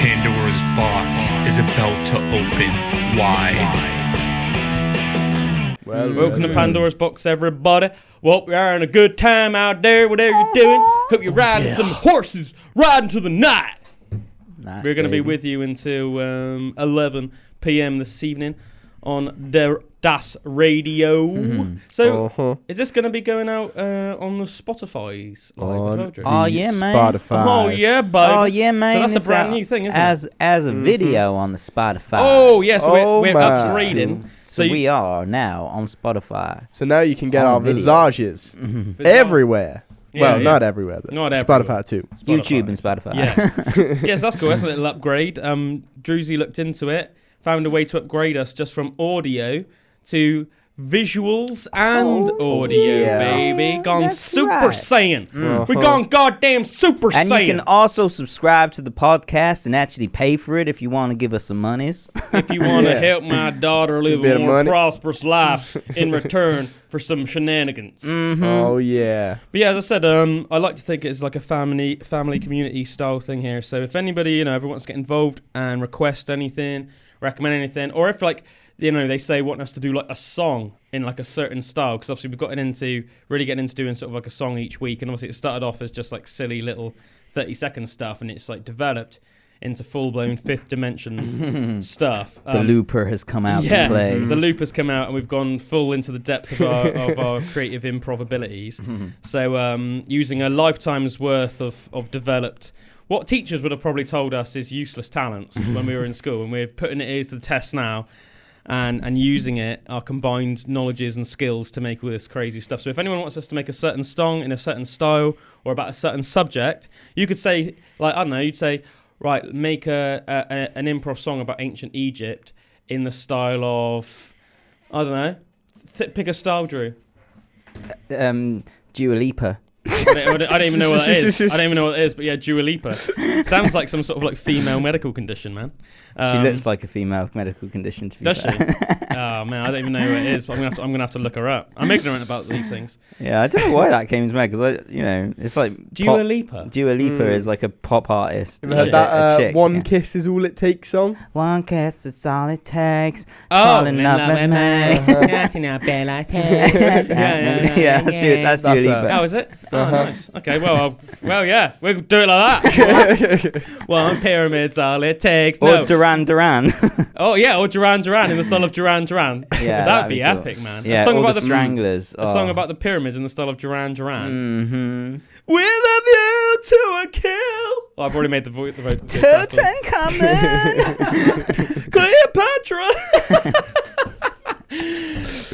Pandora's box is about to open wide. Welcome to Pandora's box, everybody. Well, we're having a good time out there, whatever you're doing. Hope you're riding some horses, riding to the night. Nice, we're going to be with you until 11 p.m. this evening on Das Radio. Mm-hmm. So, is this going to be going out on the Spotify's live as well, Drew? Oh, yeah, man. Spotify. Oh, yeah, baby. Oh, yeah, man. So that's It's a brand out new thing, isn't it? As a video on the Spotify. Oh, yeah, so we're man. upgrading. So we are now on Spotify. So now you can get On our video. visages everywhere. Yeah, well, not everywhere, but Not everywhere. Spotify too. YouTube and Spotify. Yeah. Yes, that's cool. That's a little upgrade. Drewsy looked into it, found a way to upgrade us just from audio to visuals and audio, baby. Gone That's Super right. Saiyan. We gone goddamn Super And Saiyan. you can also subscribe to the podcast and actually pay for it if you want to give us some monies. If you want to help my daughter live bit a of more money. prosperous life in return for some shenanigans. Oh yeah. But yeah, as I said, I like to think it's like a family community style thing here. So if anybody, ever wants to get involved and request anything, recommend anything, or if they say want us to do like a song in like a certain style, because obviously we've gotten into doing sort of like a song each week, and obviously it started off as just like silly little 30-second stuff, and it's like developed into full-blown fifth dimension stuff. The looper has come out to play. The loop has come out, and we've gone full into the depth of our creative improv abilities. So using a lifetime's worth of developed, what teachers would have probably told us is useless talents when we were in school, and we're putting it to the test now and using our combined knowledges and skills to make all this crazy stuff. So if anyone wants us to make a certain song in a certain style or about a certain subject, you could say, like, I don't know, you'd say, right, make an improv song about ancient Egypt in the style of, I don't know, pick a style, Drew. Dua Lipa. I don't even know what that is. I don't even know what it is, but yeah, Dua Lipa. Sounds like some sort of like female medical condition, man. She looks like a female medical condition to be Does she? fair. Oh man, I don't even know what it is, but I'm gonna have to look her up. I'm ignorant about these things. Yeah, I don't know why that came to me, because it's like Dua Lipa. Dua Lipa is like a pop artist. You heard that One Kiss Is All It Takes song? One kiss is all it takes. Oh, Falling in love with me. Yeah, that's Dua Lipa. Oh, is it? Oh, nice. Okay, well, yeah, we'll do it like that. One pyramid's all it takes. Or Duran Duran. Oh yeah, or Duran Duran in the style of Duran Duran. Yeah, that'd be cool. epic, man. Yeah, a song or about the Stranglers. A song about the pyramids in the style of Duran Duran. Mm-hmm. With a view to a kill. Oh, I've already made the voice. Tutankhamun. Cleopatra.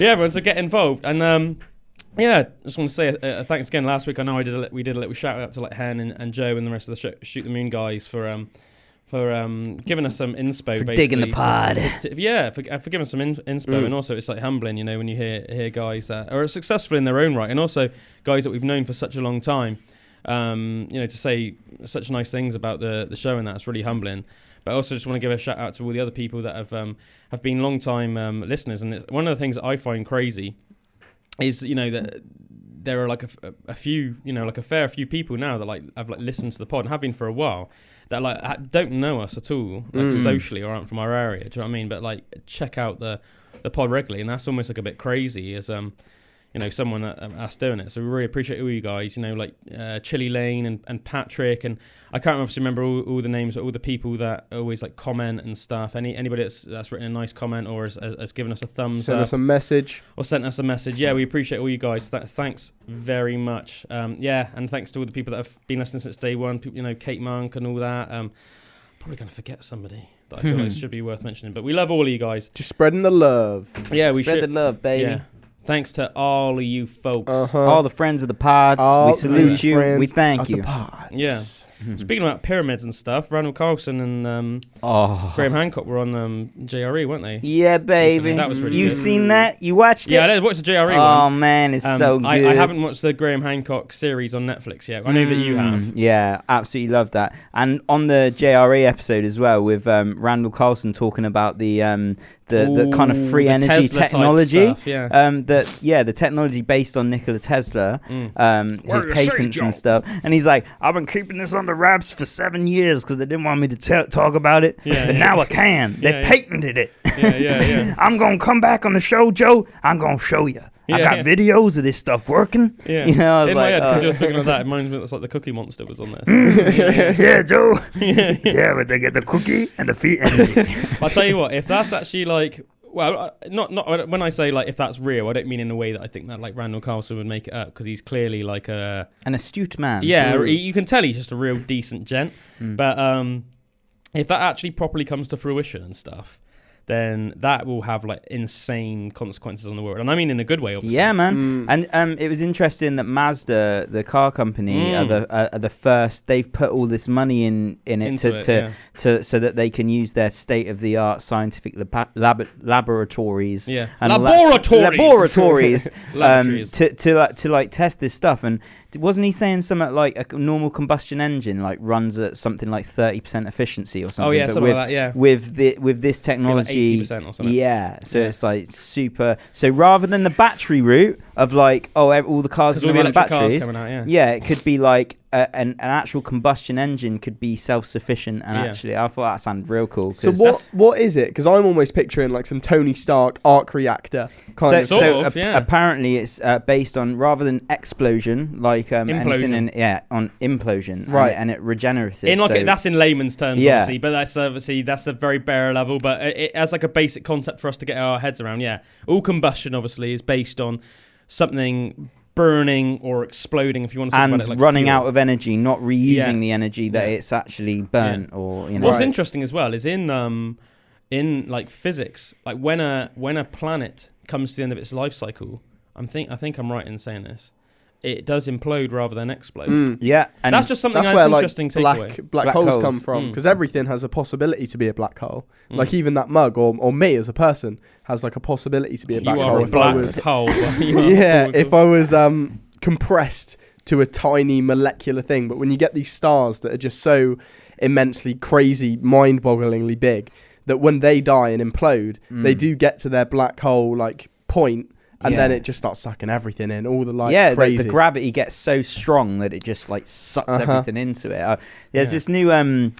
Yeah, everyone, so get involved. And yeah, just want to say thanks again. Last week I know we did a little shout out to like Hen and Joe and the rest of the Shoot the Moon guys for giving us some inspo, For basically, digging the pod. for giving us some inspo, and also it's like humbling, when you hear guys that are successful in their own right, and also guys that we've known for such a long time, to say such nice things about the show, and that's really humbling. But I also just want to give a shout out to all the other people that have been long time listeners, and one of the things that I find crazy is that there are like a few, like a fair few people now that like have like listened to the pod and have been for a while, that like don't know us at all, like socially, or aren't from our area. Do you know what I mean? But like check out the pod regularly, and that's almost like a bit crazy as someone that's doing it. So we really appreciate all you guys, like Chili Lane and Patrick, and I can't obviously remember all the names, but all the people that always like comment and stuff. Anybody that's written a nice comment or has given us a thumbs up. Send us a message. Or sent us a message. Yeah, we appreciate all you guys. Thanks very much. And thanks to all the people that have been listening since day one. People, Kate Monk and all that. Probably going to forget somebody that I feel like should be worth mentioning. But we love all of you guys. Just spreading the love. Yeah, we Spread should. the love, baby. Yeah. Thanks to all of you folks. All the friends of the pods, we salute you. We thank you. Yeah. Speaking about pyramids and stuff, Randall Carlson and Graham Hancock were on JRE, weren't they? Yeah, baby. Recently. That was really You good. seen that? You watched it? Yeah, I watched the JRE one. Oh, man, it's so good. I haven't watched the Graham Hancock series on Netflix yet. I know that you have. Yeah, absolutely love that. And on the JRE episode as well, with Randall Carlson talking about the kind of free energy Tesla technology. Stuff, yeah. The technology based on Nikola Tesla, his patents and stuff. And he's like, I've been keeping this under under wraps for 7 years because they didn't want me to talk about it. But now I can. They patented it. Yeah. I'm going to come back on the show, Joe. I'm going to show you. I got videos of this stuff working. Yeah. You know, I was in like, my head, because you're speaking of that, it reminds me it's like the Cookie Monster was on there. yeah, Joe. Yeah, but they get the cookie and the feet energy. I'll tell you what, if that's actually like, well, not when I say like if that's real, I don't mean in a way that I think that like Randall Carlson would make it up, because he's clearly like an astute man. Yeah, you can tell he's just a real decent gent. But if that actually properly comes to fruition and stuff, then that will have like insane consequences on the world, and I mean in a good way, obviously. Yeah, man. And it was interesting that Mazda, the car company, are the first. They've put all this money in it to so that they can use their state of the art scientific laboratories. Yeah, and laboratories to like test this stuff. And wasn't he saying something like a normal combustion engine like runs at something like 30% efficiency or something? Oh yeah, something like that. Yeah, with this technology. 80% or something. Yeah, so it's like super. So rather than the battery route of like, all the cars are going to run batteries, cars coming out, it could be like an actual combustion engine could be self-sufficient. And actually, I thought that sounded real cool. So what is it? Because I'm almost picturing like some Tony Stark arc reactor kind of. So apparently, it's based on, rather than explosion, like anything on implosion, right? And it regenerative. That's in layman's terms, obviously, but that's a very bare level. But it as like a basic concept for us to get our heads around. Yeah, all combustion obviously is based on something burning or exploding, if you want to talk about it, like running fuel. out of energy, not reusing the energy that it's actually burnt or What's interesting as well is in like physics, like when a planet comes to the end of its life cycle, I think I'm right in saying this, it does implode rather than explode. And that's just something that's where interesting like black holes come from, because everything has a possibility to be a black hole. Like even that mug or me as a person has like a possibility to be a black hole. If I was compressed to a tiny molecular thing. But when you get these stars that are just so immensely crazy, mind-bogglingly big, that when they die and implode, they do get to their black hole like point. And then it just starts sucking everything in, all the crazy. The gravity gets so strong that it just like sucks everything into it. There's this new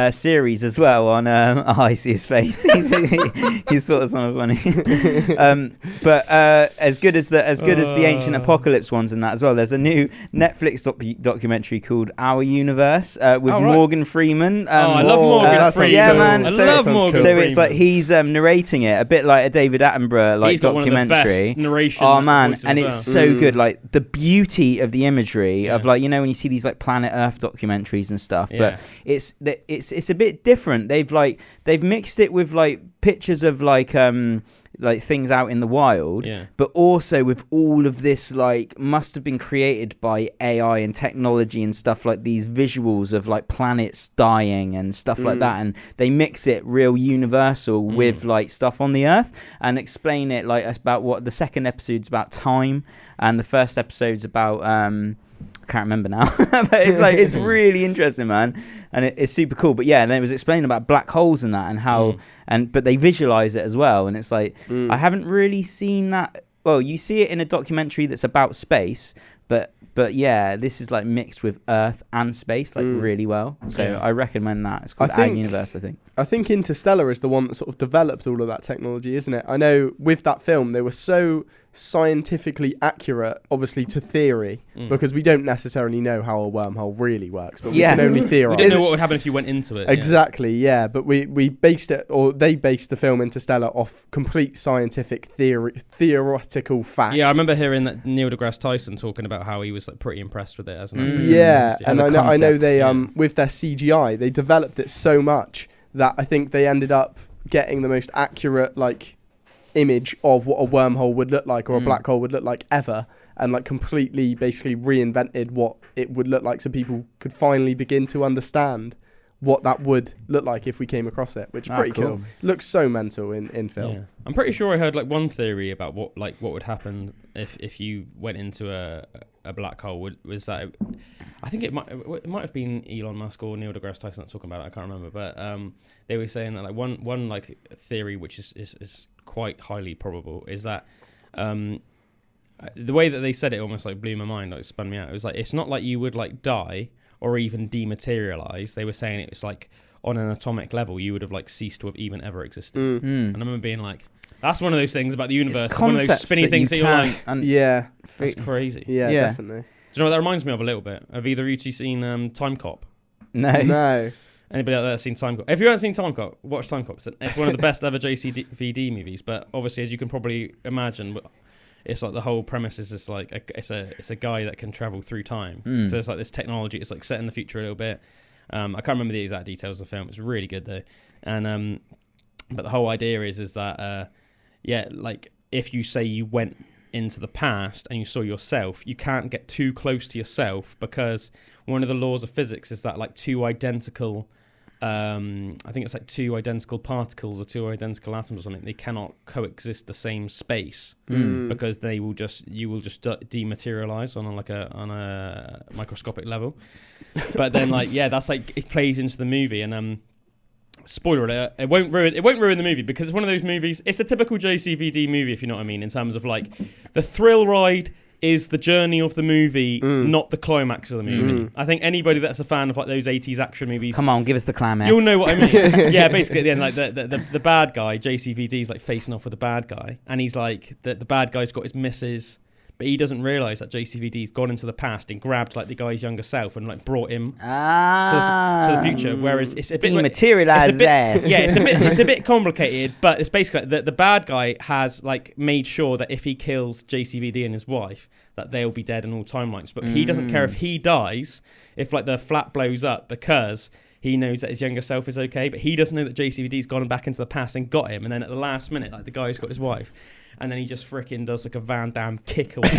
series as well on. I see his face. He's sort of funny. But as good as the Ancient Apocalypse ones and that as well. There's a new Netflix documentary called Our Universe with Morgan Freeman. I love Morgan Freeman. Yeah, man. I love Morgan So Freeman. it's like he's narrating it a bit like a David Attenborough he's got documentary. One of the best narration. Oh man, and it's well. so good. Like the beauty of the imagery of like, you know, when you see these like Planet Earth documentaries and stuff. But it's a bit different. They've mixed it with like pictures of like things out in the wild, but also with all of this like must have been created by AI and technology and stuff, like these visuals of like planets dying and stuff like that, and they mix it real universal with like stuff on the Earth and explain it like about what the second episode's about time and the first episode's about I can't remember now, but it's like it's really interesting, man, and it's super cool. But and then it was explaining about black holes and that and how but they visualize it as well, and it's like I haven't really seen that. Well, you see it in a documentary that's about space, but this is like mixed with Earth and space like really well. So I recommend that. It's called Our Universe, I think. I think Interstellar is the one that sort of developed all of that technology, isn't it? I know with that film they were so scientifically accurate, obviously, to theory, because we don't necessarily know how a wormhole really works, but we can only theorize. We didn't know what would happen if you went into it. Exactly, but we based it, or they based the film Interstellar off complete scientific theoretical fact. Yeah, I remember hearing that Neil deGrasse Tyson talking about how he was like pretty impressed with it as an astrophysicist. And I know they with their CGI they developed it so much that I think they ended up getting the most accurate like image of what a wormhole would look like or a black hole would look like ever, and like completely basically reinvented what it would look like so people could finally begin to understand what that would look like if we came across it, which is pretty cool. Looks so mental in film. Yeah. I'm pretty sure I heard like one theory about what would happen if you went into a black hole. Was that I think it might have been Elon Musk or Neil deGrasse Tyson that's talking about it. I can't remember, but they were saying that like one like theory which is quite highly probable is that the way that they said it almost like blew my mind, like spun me out. It was like it's not like you would like die or even dematerialize, they were saying it was like on an atomic level, you would have like ceased to have even ever existed. And I remember being like, that's one of those things about the universe. One of those spinny things that you're like, that's crazy. Yeah, definitely. Do you know what that reminds me of a little bit? Have either of you two seen Time Cop? No. Anybody out there seen Time Cop? If you haven't seen Time Cop, watch Time Cop. It's one of the best ever JCVD movies. But obviously, as you can probably imagine, it's like the whole premise is just like it's a guy that can travel through time. So it's like this technology. It's like set in the future a little bit. I can't remember the exact details of the film. It's really good though. And but the whole idea is that like if you say you went into the past and you saw yourself, you can't get too close to yourself, because one of the laws of physics is that like two identical I think it's like two identical particles or two identical atoms or something, they cannot coexist the same space because you will just dematerialize on a microscopic level. But then that's like it plays into the movie, and spoiler alert, it won't ruin the movie, because it's one of those movies, it's a typical JCVD movie, if you know what I mean, in terms of like the thrill ride is the journey of the movie, not the climax of the movie. I think anybody that's a fan of like those 80s action movies, come on, give us the climax. You'll know what I mean. Yeah, basically at the end, like the bad guy, JCVD, is like facing off with the bad guy, and he's like the bad guy's got his missus, but he doesn't realise that JCVD's gone into the past and grabbed like the guy's younger self and like brought him to the future. Whereas it's a bit dematerialised. It's a bit complicated, but it's basically the bad guy has like made sure that if he kills JCVD and his wife, that they'll be dead in all timelines. But he doesn't care if he dies, if like the flat blows up, because he knows that his younger self is okay, but he doesn't know that JCVD's gone back into the past and got him. And then at the last minute, like the guy's got his wife, and then he just freaking does like a Van Damme kick away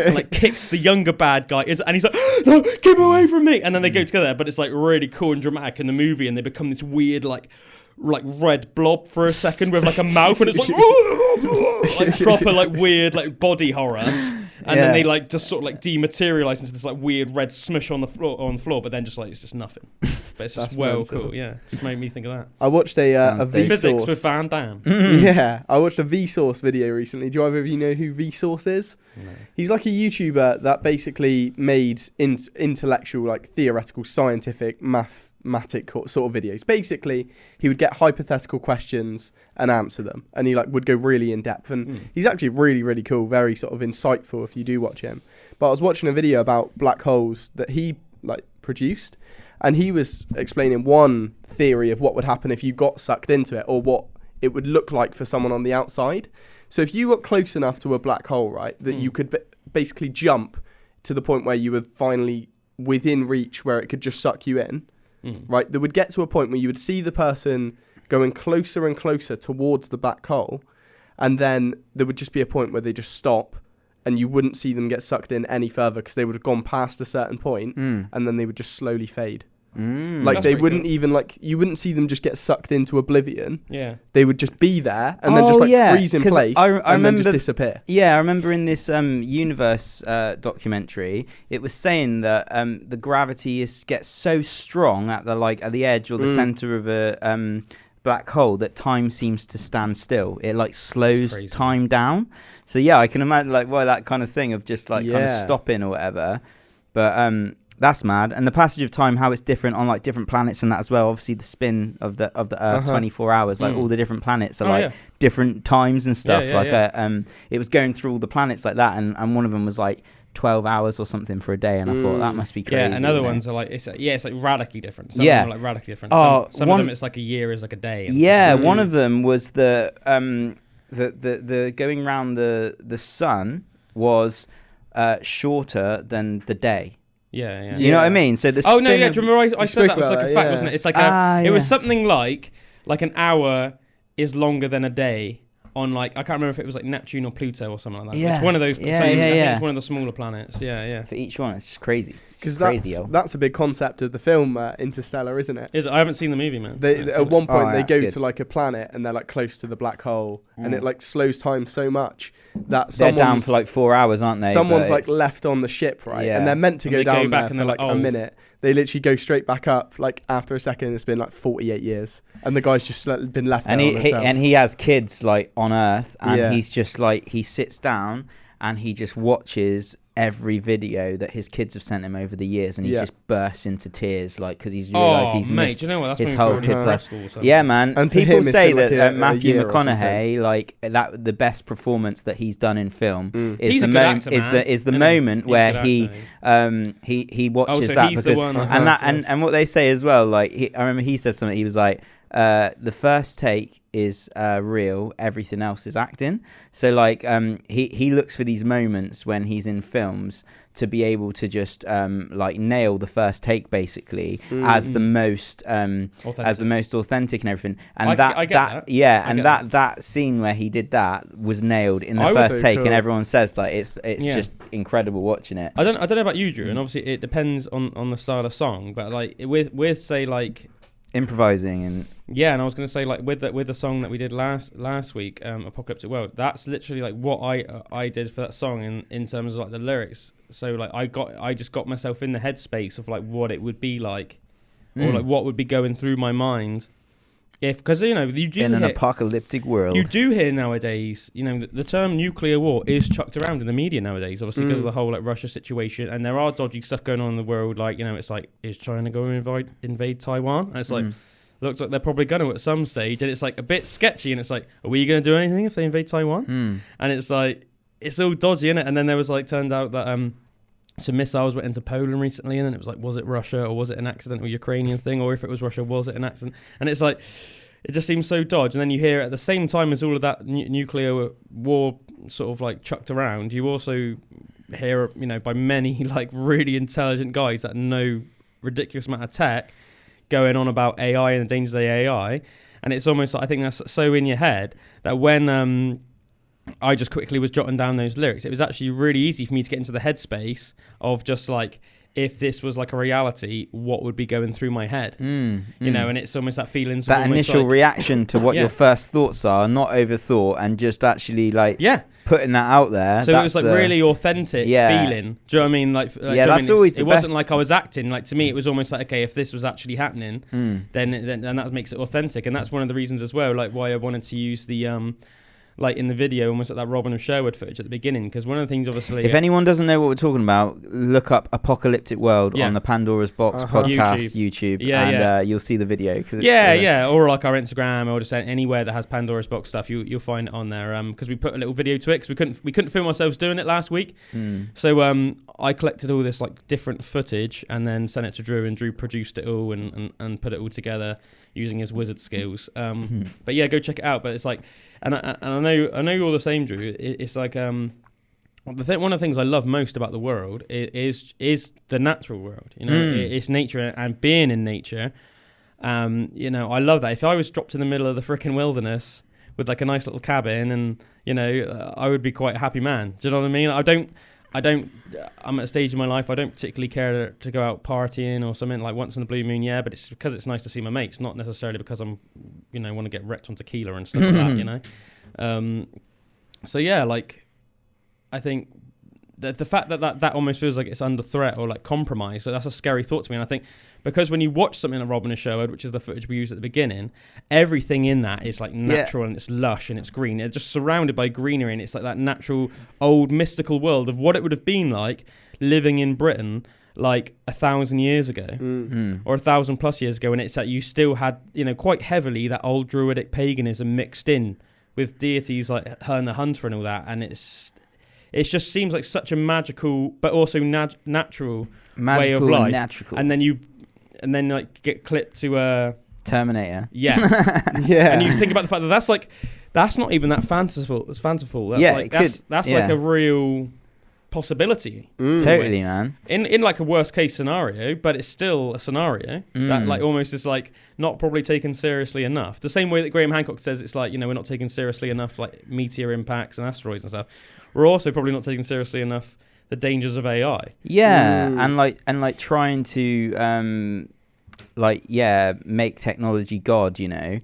and like kicks the younger bad guy, and he's like, no, keep away from me. And then they go together, but it's like really cool and dramatic in the movie, and they become this weird like red blob for a second with like a mouth, and it's like proper like weird like body horror. And then they like just sort of like dematerialize into this like weird red smush on the floor, but then just like it's just nothing. But it's just cool. Yeah, just made me think of that. I watched a Vsauce physics with Van Damme. Yeah, I watched a Vsauce video recently. Do either of you know who Vsauce is? No. He's like a YouTuber that basically made intellectual, like theoretical, scientific, mathematic sort of videos. Basically, he would get hypothetical questions and answer them, and he like would go really in depth, and he's actually really, really cool, very sort of insightful if you do watch him. But I was watching a video about black holes that he like produced, and he was explaining one theory of what would happen if you got sucked into it, or what it would look like for someone on the outside. So if you got close enough to a black hole, right, that you could basically jump to the point where you were finally within reach where it could just suck you in, right, there would get to a point where you would see the person going closer and closer towards the black hole, and then there would just be a point where they just stop, and you wouldn't see them get sucked in any further because they would have gone past a certain point, and then they would just slowly fade. Like they wouldn't even like, you wouldn't see them just get sucked into oblivion. Yeah, they would just be there and then just like freeze in place and then just disappear. Yeah, I remember in this Universe documentary, it was saying that the gravity gets so strong at the edge or the center of a black hole that time seems to stand still. It like slows time down. So yeah, I can imagine like that kind of thing of just like kind of stopping or whatever. But that's mad. And the passage of time, how it's different on like different planets and that as well. Obviously the spin of the Earth, 24 hours, like all the different planets are different times and stuff. It was going through all the planets like that, and one of them was like 12 hours or something for a day, and I thought that must be crazy. Yeah, and other ones are like it's like radically different. Some of them are like radically different. Some of them it's like a year is like a day. One of them was the going around the sun was shorter than the day. Yeah. You know what I mean? So the do you remember I said that was like a fact, wasn't it? It's like it was something like an hour is longer than a day on like, I can't remember if it was like Neptune or Pluto or something like that. Yeah. It's one of those. I think it's one of the smaller planets. Yeah. For each one, it's just crazy. Because that's a big concept of the film Interstellar, isn't it? I haven't seen the movie, man. At one point they go to like a planet and they're like close to the black hole, and it like slows time so much that they're down for like 4 hours, aren't they? Someone's like left on the ship, right? Yeah. And they're meant to go down there for like a minute. They literally go straight back up. Like after a second, it's been like 48 years, and the guy's just been left. And he has kids like on Earth, and he's just like, he sits down and he just watches every video that his kids have sent him over the years, and he just bursts into tears, like, because he's realised he's missed do you know what? That's his whole kid's life. Yeah, man. And people say like that Matthew McConaughey, like, that the best performance that he's done in film is the moment where he watches that, because and what they say as well, like, I remember he said something. He was like, the first take is real, everything else is acting. So, like, he looks for these moments when he's in films to be able to just like nail the first take, basically, as the most authentic and everything. And that scene where he did that was nailed in the first take, and everyone says that it's just incredible watching it. I don't know about you, Drew, and obviously it depends on the style of song, but like with say like improvising and and I was going to say, like, with the song that we did last week, Apocalyptic World, that's literally like what I did for that song in terms of like the lyrics. So like I just got myself in the headspace of like what it would be like, or like what would be going through my mind because you know you do in an apocalyptic world. You do hear nowadays, you know, the term nuclear war is chucked around in the media nowadays, obviously because of the whole like Russia situation, and there are dodgy stuff going on in the world. Like, you know, it's like, is China going to invade Taiwan? And it's like, looks like they're probably going to at some stage, and it's like a bit sketchy, and it's like, are we going to do anything if they invade Taiwan? And it's like, it's all dodgy, innit? And then there was like, turned out that some missiles went into Poland recently, and then it was like, was it Russia, or was it an accidental Ukrainian thing, or if it was Russia, was it an accident? And it's like, it just seems so dodgy. And then you hear at the same time as all of that nuclear war sort of like chucked around, you also hear, you know, by many like really intelligent guys that know ridiculous amount of tech going on about AI and the dangers of AI. And it's almost like, I think that's so in your head that when I just quickly was jotting down those lyrics, it was actually really easy for me to get into the headspace of just like, if this was like a reality, what would be going through my head? You know, and it's almost that feeling. That initial like, reaction to what your first thoughts are, not overthought, and just actually like putting that out there. So it was like really authentic feeling. Do you know what I mean? Like that's always it wasn't like I was acting. Like, to me, it was almost like, okay, if this was actually happening, then that makes it authentic. And that's one of the reasons as well, like why I wanted to use the like in the video, almost like that Robin of Sherwood footage at the beginning, because one of the things, obviously, if anyone doesn't know what we're talking about, look up Apocalyptic World on the Pandora's Box podcast YouTube, and you'll see the video. Or like our Instagram, or just anywhere that has Pandora's Box stuff, you'll find it on there. Because we put a little video to it, because we couldn't film ourselves doing it last week. So I collected all this like different footage and then sent it to Drew, and Drew produced it all and put it all together using his wizard skills. But yeah, go check it out. But it's like, and I know you're the same, Drew. It's like one of the things I love most about the world is the natural world. You know, it's nature and being in nature. You know, I love that. If I was dropped in the middle of the frickin' wilderness with like a nice little cabin, and you know, I would be quite a happy man. Do you know what I mean? I'm at a stage in my life I don't particularly care to go out partying or something, like once in a blue moon, but it's because it's nice to see my mates, not necessarily because I'm, you know, want to get wrecked on tequila and stuff like that, you know. So yeah, like, I think the fact that almost feels like it's under threat or like compromise, so that's a scary thought to me. And I think because when you watch something like Robin of Sherwood, which is the footage we used at the beginning, everything in that is like natural and it's lush and it's green. It's just surrounded by greenery, and it's like that natural old mystical world of what it would have been like living in Britain like 1,000 years ago or 1,000+ years ago, and it's that you still had, you know, quite heavily that old druidic paganism mixed in with deities like Herne the Hunter and all that, and it just seems like such a magical but also natural way of life. And then like get clipped to Terminator. Yeah. And you think about the fact that that's not even that fanciful. It's fanciful. That's like a real possibility. Totally, man. In like a worst case scenario, but it's still a scenario that like almost is like not probably taken seriously enough. The same way that Graham Hancock says it's like, you know, we're not taking seriously enough like meteor impacts and asteroids and stuff. We're also probably not taking seriously enough the dangers of AI. And like trying to make technology God, you know.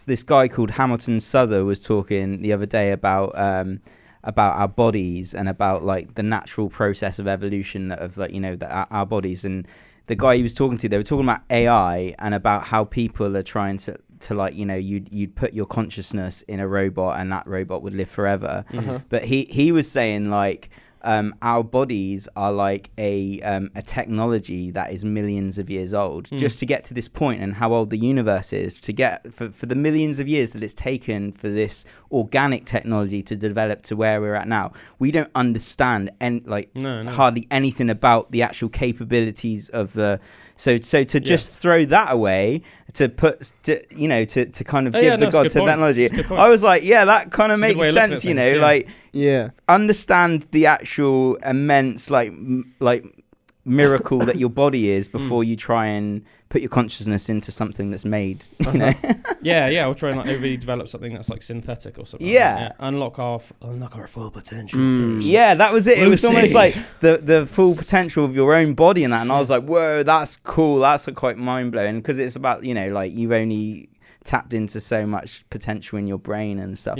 This guy called Hamilton Souther was talking the other day about our bodies and about like the natural process of evolution of like, you know, our bodies. And the guy he was talking to, they were talking about AI and about how people are trying to to like, you know, you'd put your consciousness in a robot and that robot would live forever. But he was saying like, our bodies are like a technology that is millions of years old. Just to get to this point and how old the universe is, to get for the millions of years that it's taken for this organic technology to develop to where we're at now, we don't understand hardly anything about the actual capabilities of the. So to just throw that away, to put to kind of give the gods to technology, I was like, that kind of makes sense, you know, like understand the actual immense like miracle that your body is before you try and put your consciousness into something that's made, you know. Or try and like overly develop something that's like synthetic or something. Unlock our full potential first. That was it. It was almost like the full potential of your own body and that, and I was like, whoa, that's cool. That's quite mind-blowing, because it's about, you know, like you've only tapped into so much potential in your brain and stuff.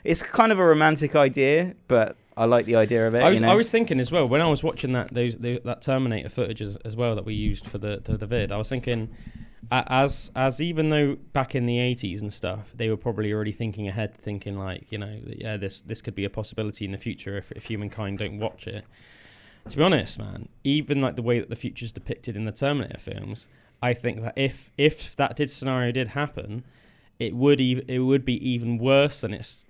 It's kind of a romantic idea, but I like the idea of it. I was thinking as well, when I was watching that Terminator footage as well that we used for the vid, I was thinking, as even though back in the 80s and stuff, they were probably already thinking ahead, thinking like, you know, this could be a possibility in the future if humankind don't watch it. To be honest, man, even like the way that the future's depicted in the Terminator films, I think that if that scenario did happen, it would be even worse than it's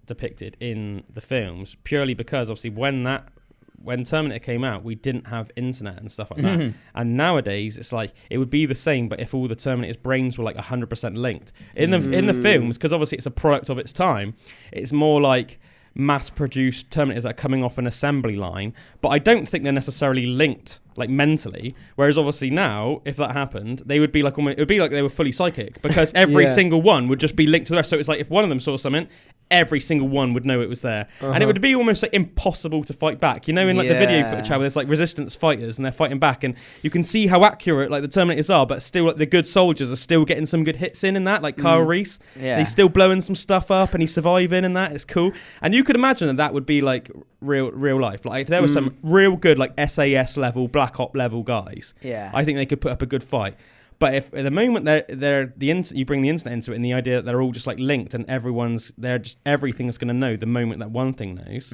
depicted in the films, purely because obviously when Terminator came out, we didn't have internet and stuff like that. And nowadays, it's like it would be the same, but if all the Terminator's brains were like 100% linked in the films, because obviously it's a product of its time, it's more like mass-produced Terminators that are coming off an assembly line, but I don't think they're necessarily linked like mentally. Whereas obviously now, if that happened, they would be like it would be like they were fully psychic, because every single one would just be linked to the rest. So it's like if one of them saw something, every single one would know it was there, and it would be almost like impossible to fight back. You know, in like the video footage, how there's like resistance fighters and they're fighting back, and you can see how accurate like the Terminators are, but still like the good soldiers are still getting some good hits in that. Like Kyle Reese, he's still blowing some stuff up and he's surviving, and that is cool. And you could imagine that would be like real life. Like if there was some real good like SAS level, Black Op level guys, I think they could put up a good fight. But if at the moment you bring the internet into it, and the idea that they're all just like linked and everything's going to know the moment that one thing knows.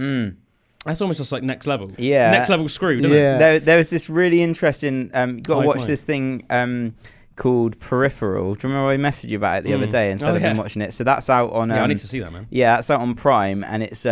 That's almost just like next level. Next level screwed, isn't it? There was this really interesting. You got to watch this thing called Peripheral. Do you remember I messaged you about it the other day instead of been watching it? So that's out on. I need to see that, man. Yeah, that's out on Prime, and it's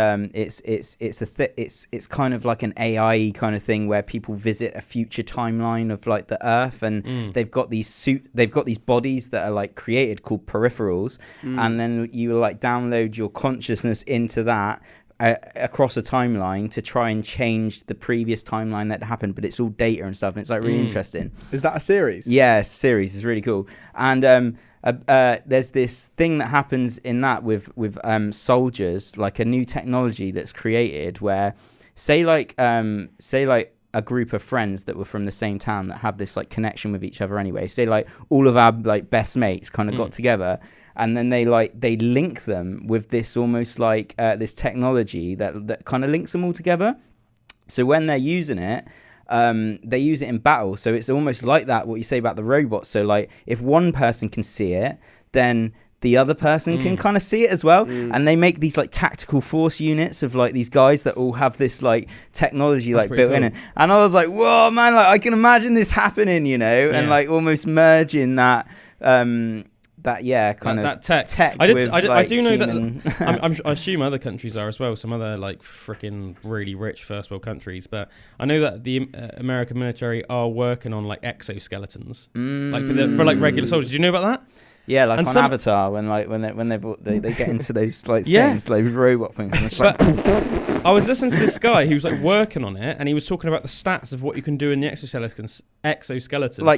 kind of like an AI kind of thing where people visit a future timeline of like the Earth, and they've got these bodies that are like created called peripherals, and then you like download your consciousness into that. Across a timeline to try and change the previous timeline that happened, but it's all data and stuff, and it's like really interesting. Is that a series? Yeah, it's a series. It's really cool. And there's this thing that happens in that with soldiers, like a new technology that's created where say like a group of friends that were from the same town that have this like connection with each other anyway. Say like all of our like best mates kind of got together, and then they link them with this almost like this technology that kind of links them all together. So when they're using it, they use it in battle. So it's almost like that, what you say about the robots. So like if one person can see it, then the other person can kind of see it as well. And they make these like tactical force units of like these guys that all have this like technology like built in it. And I was like, whoa, man, like I can imagine this happening, you know, and like almost merging that tech. I do know that. I assume other countries are as well. Some other like freaking really rich first world countries. But I know that the American military are working on like exoskeletons, like for like regular soldiers. Do you know about that? Yeah, like and on Avatar, when they get into those like things, those robot things. And it's like I was listening to this guy who was like working on it, and he was talking about the stats of what you can do in the exoskeleton, like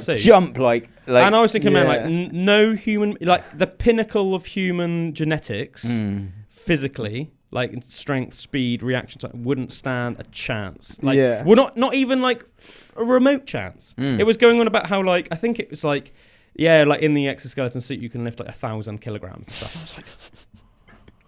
suit. Jump, like. And I was thinking, man, like no human, like the pinnacle of human genetics, physically, like strength, speed, reaction time, wouldn't stand a chance. Like, well, not even like a remote chance. It was going on about how like I think it was like. Yeah, like in the exoskeleton suit, you can lift like 1,000 kilograms and stuff. I was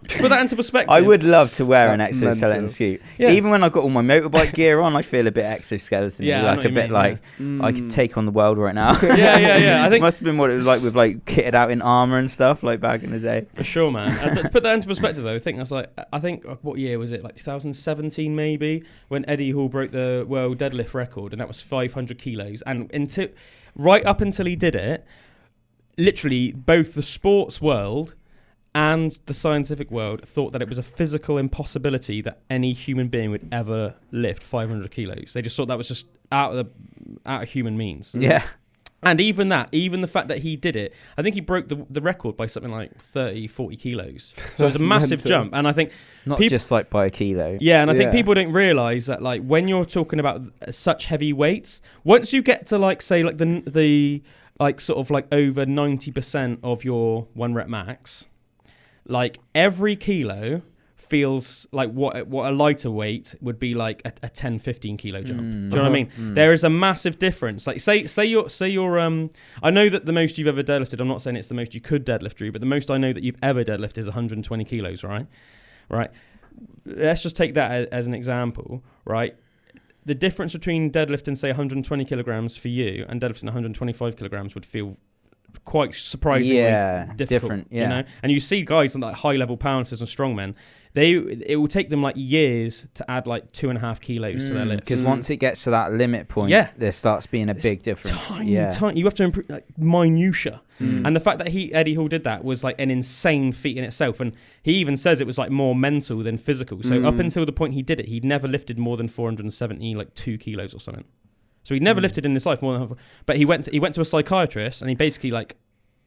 like, Put that into perspective. I would love to wear an That's exoskeleton mental. suit. Yeah. Even when I've got all my motorbike gear on, I feel a bit exoskeleton. Yeah, I know like what a you bit mean, like I could take on the world right now. Yeah. I think Must have been what it was like with like kitted out in armor and stuff like back in the day. for sure, man. To put that into perspective, though, I think what year was it? Like 2017, maybe, when Eddie Hall broke the world deadlift record, and that was 500 kilos. And right up until he did it, literally both the sports world and the scientific world thought that it was a physical impossibility that any human being would ever lift 500 kilos. They just thought that was just out of human means. Yeah. And even the fact that he did it, I think he broke the record by something like 30, 40 kilos. So it was a massive mental. jump. And I think Not just like by a kilo. yeah, and I think Yeah. people don't realise that, like, when you're talking about such heavy weights, once you get to, like, say, like the like sort of like over 90% of your 1 rep max, like every kilo feels like what a lighter weight would be, like a 10, 15 kilo jump. Do you know what I mean? There is a massive difference. Like say you're I know that the most you've ever deadlifted, I'm not saying it's the most you could deadlift, Drew, but the most I know that you've ever deadlifted is 120 kilos, right? Let's just take that as an example, right? The difference between deadlifting, say, 120 kilograms for you and deadlifting 125 kilograms would feel quite surprisingly difficult, different. Yeah. you know. And you see guys like high level powerlifters and strongmen, it will take them like years to add like 2.5 kilos to their lifts. Because once it gets to that limit point, there starts being a big difference. Tiny. You have to improve like minutia. And the fact that Eddie Hall did that was like an insane feat in itself. And he even says it was like more mental than physical. So up until the point he did it, he'd never lifted more than 470, like 2 kilos or something. So he'd never lifted in his life more than, but he went to a psychiatrist and he basically like,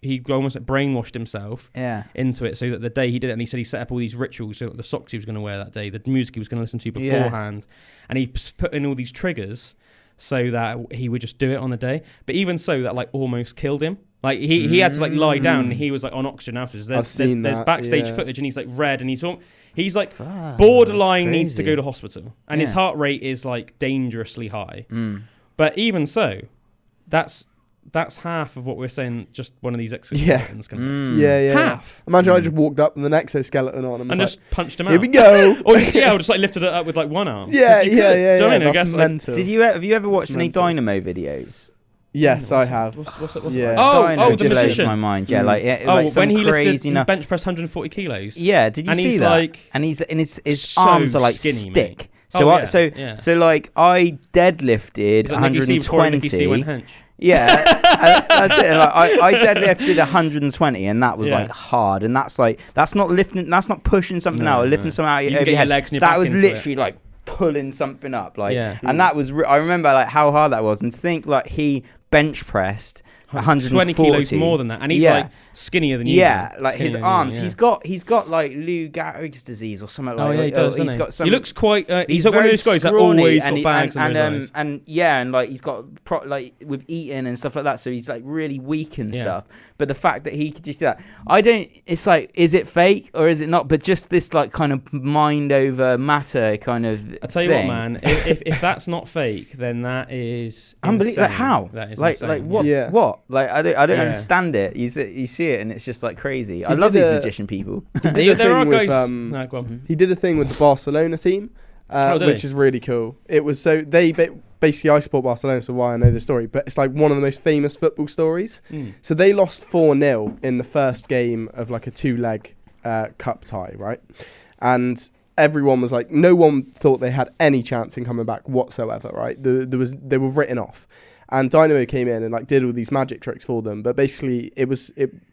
he almost like brainwashed himself into it, so that the day he did it, and he said he set up all these rituals, so like the socks he was going to wear that day, the music he was going to listen to beforehand, and he put in all these triggers so that he would just do it on the day. But even so, that like almost killed him. Like he had to like lie down, and he was like on oxygen afterwards. There's backstage footage, and he's like red, and he's like borderline needs to go to hospital, and his heart rate is like dangerously high. But even so, that's half of what we're saying. Just one of these exoskeletons can lift. Yeah. Half. Imagine I just walked up with an exoskeleton on and just punched him out. Here we go. Or just like lifted it up with like one arm. Yeah. Do you know what I mean? I guess, like, mental. Have you ever watched any Dynamo videos? Yes, I have. What's Yeah. it? Dynamo The just magician. blows my mind. Yeah, When he lifted, crazy, he bench pressed 140 kilos. Yeah, did you And see he's that? like And his so arms are like skinny, stick. mate. So Oh, I yeah. so like I deadlifted It's like Nicky C before Nicky C went 120. hench. Yeah, that's it. Like, I deadlifted 120, and that was like hard. And that's not lifting. That's not pushing something out or lifting something out You over get your head. legs and your That back was into literally like pulling something up. Like, Yeah. and that was. I remember like how hard that was, and to think like he bench pressed 120 kilos more than that, and he's like skinnier than you. Yeah, like his Skinnier arms. than you, He's got like Lou Gehrig's disease or something like that. Oh yeah, he does. He's got some. He looks quite. He's like one of very those guys that scrawny, always and got bags under his eyes. and like he's got like with eating and stuff like that, so he's like really weak and stuff. But the fact that he could just do that, I don't. It's like, is it fake or is it not? But just this like kind of mind over matter kind of. I tell you what, man. If that's not fake, then that is unbelievable. Like how? That is like insane. like what? Yeah. What? Like I don't understand it. You see it and it's just like crazy. I love these magician people. There are with, guys. No, go on. He did a thing with the Barcelona team, which is really cool. It was so they basically, I support Barcelona, so why I know the story. But it's like one of the most famous football stories. So they lost 4-0 in the first game of like a 2-leg cup tie, right? And everyone was like, no one thought they had any chance in coming back whatsoever, right? They were written off. And Dynamo came in and like did all these magic tricks for them. But basically,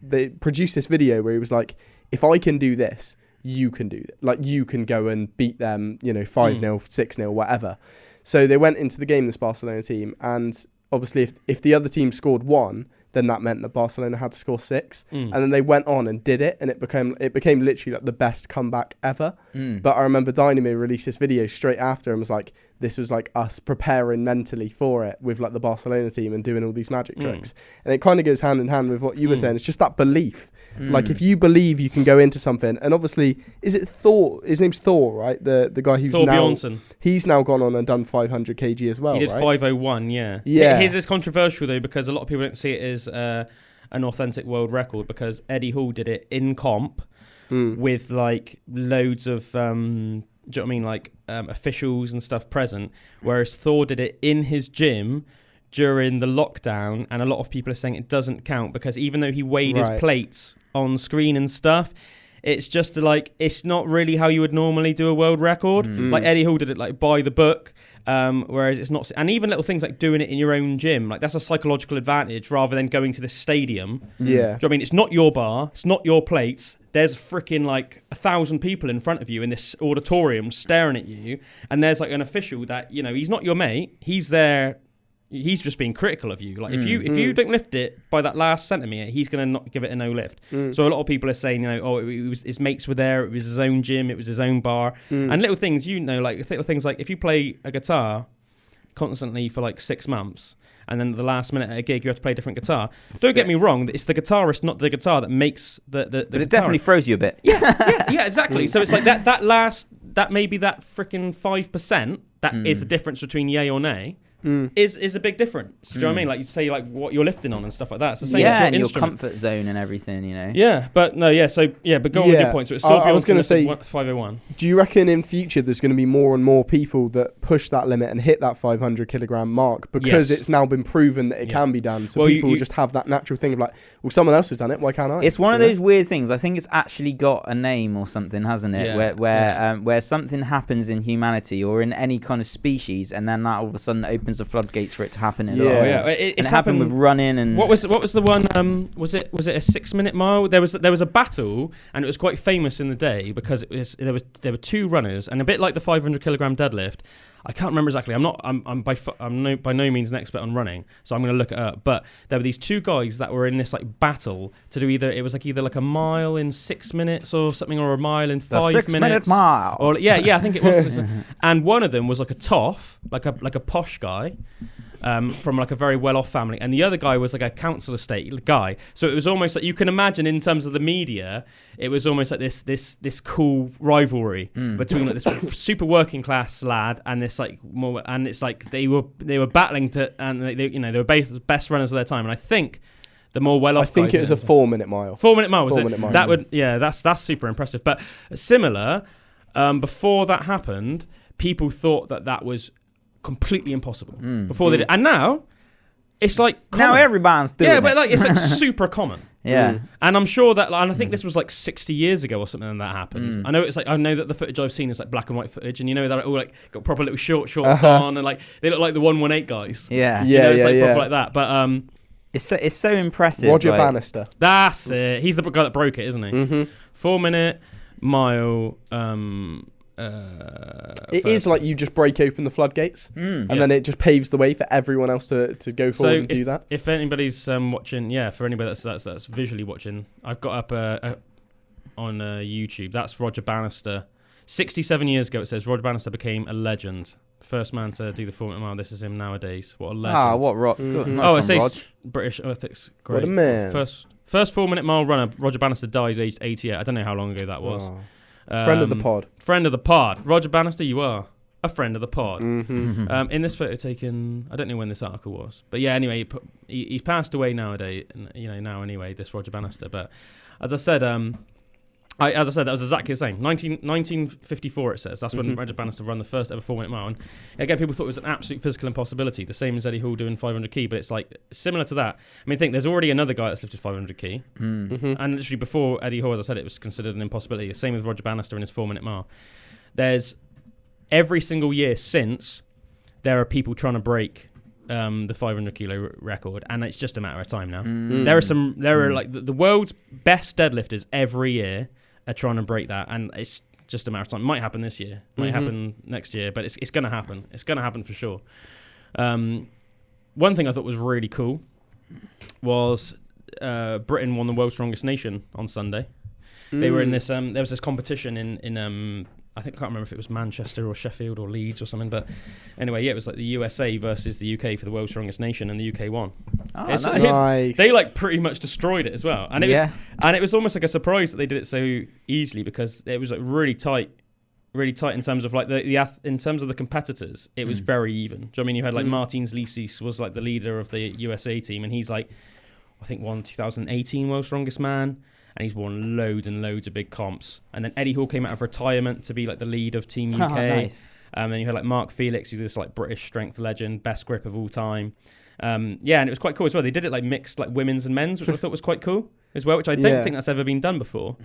they produced this video where he was like, if I can do this, you can do it. Like, you can go and beat them, 5-0, 6-0, whatever. So they went into the game, this Barcelona team, and obviously if the other team scored 1, then that meant that Barcelona had to score 6. And then they went on and did it, and it became literally like the best comeback ever. But I remember Dynamo released this video straight after and was like, this was like us preparing mentally for it with like the Barcelona team and doing all these magic tricks. And it kind of goes hand in hand with what you were saying. It's just that belief. Like, if you believe you can go into something, and obviously, is it Thor? His name's Thor, right? The guy who's Thor now Bjornsson. He's now gone on and done 500 kg as well. He did right? 501, yeah. Yeah. His is controversial though, because a lot of people don't see it as an authentic world record because Eddie Hall did it in comp with like loads of do you know what I mean, like officials and stuff present, whereas Thor did it in his gym during the lockdown, and a lot of people are saying it doesn't count because even though he weighed his plates on screen and stuff, it's just like, it's not really how you would normally do a world record. Like Eddie Hall did it like by the book, whereas it's not. And even little things like doing it in your own gym, like that's a psychological advantage rather than going to this stadium. Yeah. Do you know what I mean? It's not your bar, it's not your plates. There's freaking like 1,000 people in front of you in this auditorium staring at you, and there's like an official that, you know, he's not your mate. He's there. He's just being critical of you. Like if you don't lift it by that last centimetre, he's going to not give it a no lift. So a lot of people are saying, you know, oh, it was his mates were there, it was his own gym, it was his own bar, and little things, you know, like little things like if you play a guitar constantly for like 6 months, and then the last minute at a gig you have to play a different guitar. Don't get me wrong, it's the guitarist, not the guitar, that makes the But it definitely throws you a bit. Yeah, exactly. So it's like that maybe that freaking 5% that is the difference between yay or nay. Is a big difference. Do you know what I mean? Like you say, like what you're lifting on and stuff like that. It's the same as your and your instrument. comfort zone and everything, you know. Yeah, but no, yeah. So yeah, but go on with your point. So it's still I was going to say 501. Do you reckon in future there's going to be more and more people that push that limit and hit that 500 kilogram mark because it's now been proven that it can be done? So people will just have that natural thing of like, well, someone else has done it. Why can't I? It's one of those weird things. I think it's actually got a name or something, hasn't it? Yeah. Where something happens in humanity or in any kind of species, and then that all of a sudden opens the floodgates for it to happen in It's happened with running and what was the one was it a 6 minute mile? There was a battle, and it was quite famous in the day because there were two runners, and a bit like the 500 kilogram deadlift. I can't remember exactly. I'm by no means an expert on running, so I'm going to look it up. But there were these two guys that were in this like battle to do either like a mile in 6 minutes or something, or a mile in 5 minutes. 6 minute mile. Or I think it was. And one of them was like a toff, like a posh guy. From like a very well-off family, and the other guy was like a council estate guy. So it was almost like, you can imagine in terms of the media, it was almost like this cool rivalry between like this super working class lad and this like more, and it's like they were battling to, and they were both best runners of their time. And I think the more well-off, I think it was a 4 minute mile. 4 minute mile was 4 it? Minute mile. That would that's super impressive. But similar, before that happened, people thought that was completely impossible before they did, and now it's like common. Now everyone's doing it. Yeah, but like it's like super common. Yeah. And I'm sure that, and I think this was like 60 years ago or something when that happened. I know that the footage I've seen is like black and white footage, and you know that all like got proper little shorts on, and like they look like the 118 guys. Yeah. You know, it's like proper like that. But it's so impressive. Roger Bannister. That's it. He's the guy that broke it, isn't he? 4 minute mile. It is like you just break open the floodgates, and then it just paves the way for everyone else to go forward and do that. If anybody's watching, for anybody that's visually watching, I've got up on YouTube. That's Roger Bannister. 67 years ago, it says Roger Bannister became a legend. First man to do the 4 minute mile. This is him nowadays. What a legend! Ah, what rock? Nice it says British Athletics. Great. What a man! First 4 minute mile runner. Roger Bannister dies aged 88. I don't know how long ago that was. Friend of the pod. Friend of the pod. Roger Bannister, you are a friend of the pod. In this photo taken, I don't know when this article was, but yeah, anyway, he's passed away nowadays. You know, now anyway, this Roger Bannister. But as I said, that was exactly the same. 1954, it says. That's when Roger Bannister ran the first ever 4 minute mile. And again, people thought it was an absolute physical impossibility, the same as Eddie Hall doing 500 key, but it's like similar to that. I mean, there's already another guy that's lifted 500 key. And literally before Eddie Hall, as I said, it was considered an impossibility. The same with Roger Bannister in his 4 minute mile. There's every single year since, there are people trying to break the 500 kilo record, and it's just a matter of time now. There are like the world's best deadlifters every year are trying to break that, and it's just a matter of time. It might happen this year, might happen next year, but it's going to happen. It's going to happen for sure. One thing I thought was really cool was Britain won the World's Strongest Nation on Sunday. They were in this. There was this competition in I think I can't remember if it was Manchester or Sheffield or Leeds or something, but anyway, it was like the USA versus the UK for the World's Strongest Nation, and the UK won. Oh, nice. They like pretty much destroyed it as well, and it was almost like a surprise that they did it so easily, because it was like really tight in terms of like in terms of the competitors. It was very even. Do you know what I mean? You had like Martins Licis was like the leader of the USA team, and he's like I think won 2018 World's Strongest Man, and he's won loads and loads of big comps. And then Eddie Hall came out of retirement to be like the lead of Team UK. Nice. Then you had like Mark Felix, who's this like British strength legend, best grip of all time. Yeah, and it was quite cool as well. They did it like mixed like women's and men's, which I thought was quite cool as well, which I don't think that's ever been done before.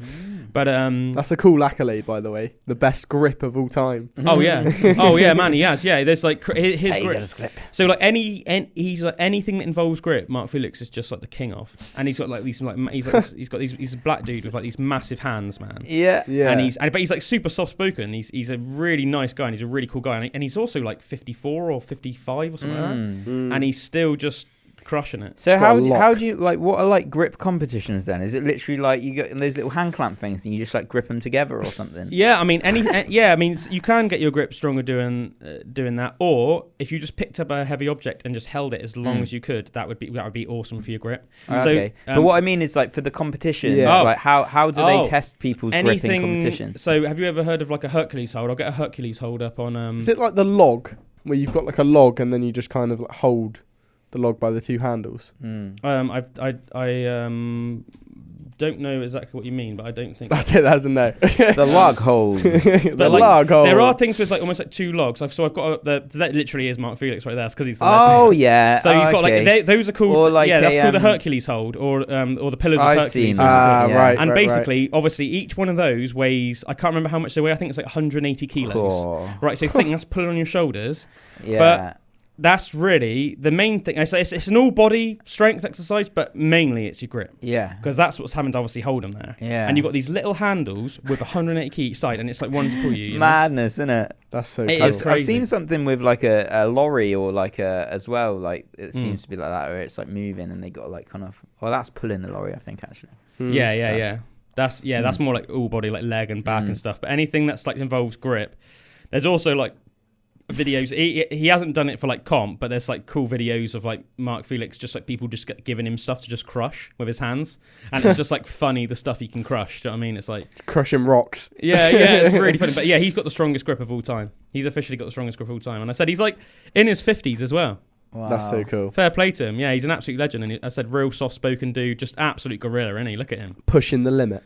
But that's a cool accolade, by the way. The best grip of all time. Oh yeah, man, he has. Yeah, there's like his grip. So like he's like anything that involves grip, Mark Felix is just like the king of. And he's got like these like he's a black dude with like these massive hands, man. Yeah. And but he's like super soft spoken. He's a really nice guy, and he's a really cool guy, and he's also like 54 or 55 or something like that, and he's still just crushing it. So how do you like, what are like grip competitions then? Is it literally like you get those little hand clamp things and you just like grip them together or something? Yeah, I mean you can get your grip stronger doing that, or if you just picked up a heavy object and just held it as long as you could, that would be awesome for your grip. Okay. So, but what I mean is like for the competitions, like how do they test people's grip in competition? So have you ever heard of like a Hercules hold? I'll get a Hercules hold up on. Is it like the log where you've got like a log and then you just kind of like hold the log by the two handles? I don't know exactly what you mean, but I don't think that's it. That's a no. The log hold. Log hold. There are things with like almost like two logs. So I've got that literally is Mark Felix right there. It's because he's the legend. Oh yeah. So you've got like those are called that's called the Hercules hold or the pillars of Hercules. Right. And basically, obviously, each one of those weighs. I can't remember how much they weigh. I think it's like 180 kilos. Cool. Right. So think that's pulling on your shoulders. Yeah. But that's really the main thing. It's an all-body strength exercise, but mainly it's your grip. Yeah. Because that's what's having to obviously hold them there. Yeah. And you've got these little handles with 180 key each side, and it's like one to pull you. Madness, isn't it? That's so cool. I've seen something with like a lorry or like as well. Like it seems to be like that, where it's like moving and they got like kind of. Well, that's pulling the lorry, I think actually. Yeah. That's more like all-body, like leg and back and stuff. But anything that's like involves grip, there's also like videos. He hasn't done it for like comp, but there's like cool videos of like Mark Felix just like people just giving him stuff to just crush with his hands, and it's just like funny the stuff he can crush. Do you know what I mean? It's like crushing rocks. Yeah, it's really funny. But yeah, he's got the strongest grip of all time. He's officially got the strongest grip of all time, and I said he's like in his 50s as well. Wow. That's so cool. Fair play to him. Yeah, he's an absolute legend, and I said real soft spoken dude, just absolute gorilla, isn't he? Look at him pushing the limit.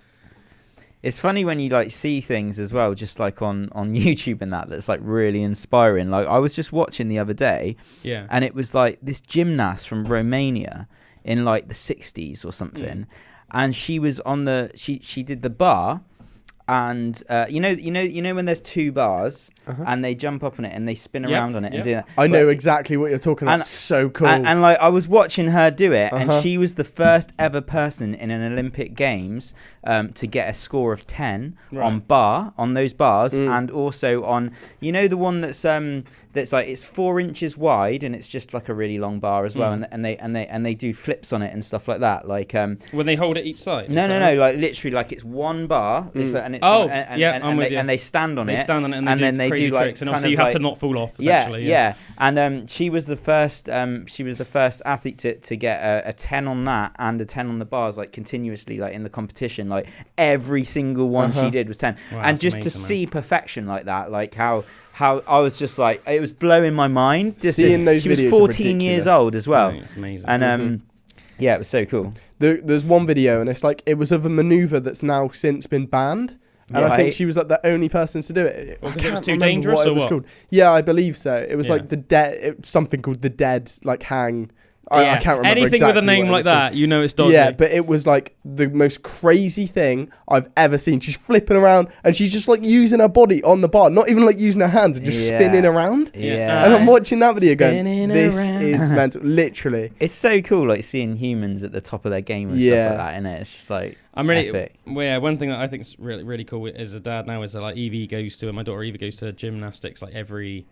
It's funny when you like see things as well, just like on YouTube and that's like really inspiring. Like I was just watching the other day, and it was like this gymnast from Romania in like the 60s or something, and she was on she did the bar, and you know when there's two bars and they jump up on it and they spin around on it and do that. I know exactly what you're talking about. So cool. And like I was watching her do it, and she was the first ever person in an Olympic Games to get a score of 10 on those bars, and also on the one that's like it's 4 inches wide and it's just like a really long bar as well, and they do flips on it and stuff like that. Like when they hold it each side. No, like literally like it's one bar, and they stand on it. They stand on it and then they do like tricks, and obviously you have to not fall off. Yeah. And she was the first athlete to get a 10 on that and a 10 on the bars, like continuously, like in the competition. Like every single one she did was 10. Wow, and just amazing, to see perfection like that, like how I was just like, it was blowing my mind. Just seeing those she was videos 14 years old as well. It's amazing. And yeah, it was so cool. There's one video, and it's like it was of a maneuver that's now since been banned. And I think she was like the only person to do it. Because it was too dangerous, or what? Called. Yeah, I believe so. It was like the dead, something called the dead, like hang. I can't remember anything exactly with a name like that, you know it's dodgy. Yeah, but it was like the most crazy thing I've ever seen. She's flipping around and she's just like using her body on the bar, not even like using her hands, and just spinning around. Yeah. And I'm watching that video going, this is mental. Literally. It's so cool, like seeing humans at the top of their game and stuff like that, innit? It's just like epic. One thing that I think is really, really cool as a dad now is that like my daughter Evie goes to gymnastics like every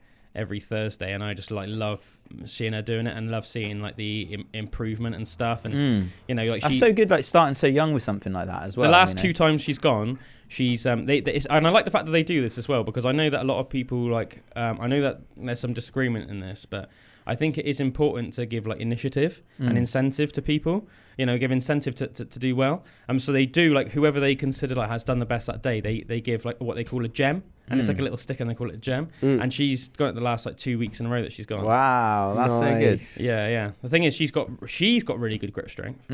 Thursday, and I just like love seeing her doing it and love seeing like the improvement and stuff, and like that's so good, like starting so young with something like that as well. The last 2 times she's gone, she's and I like the fact that they do this as well, because I know that a lot of people like I know that there's some disagreement in this, but I think it is important to give like initiative and incentive to people, give incentive to do well. So they do, like whoever they consider like has done the best that day, they give like what they call a gem. and it's like a little sticker, and they call it a gem. And she's got it the last like 2 weeks in a row that she's gone. Wow, that's so good. Yeah. The thing is, she's got really good grip strength.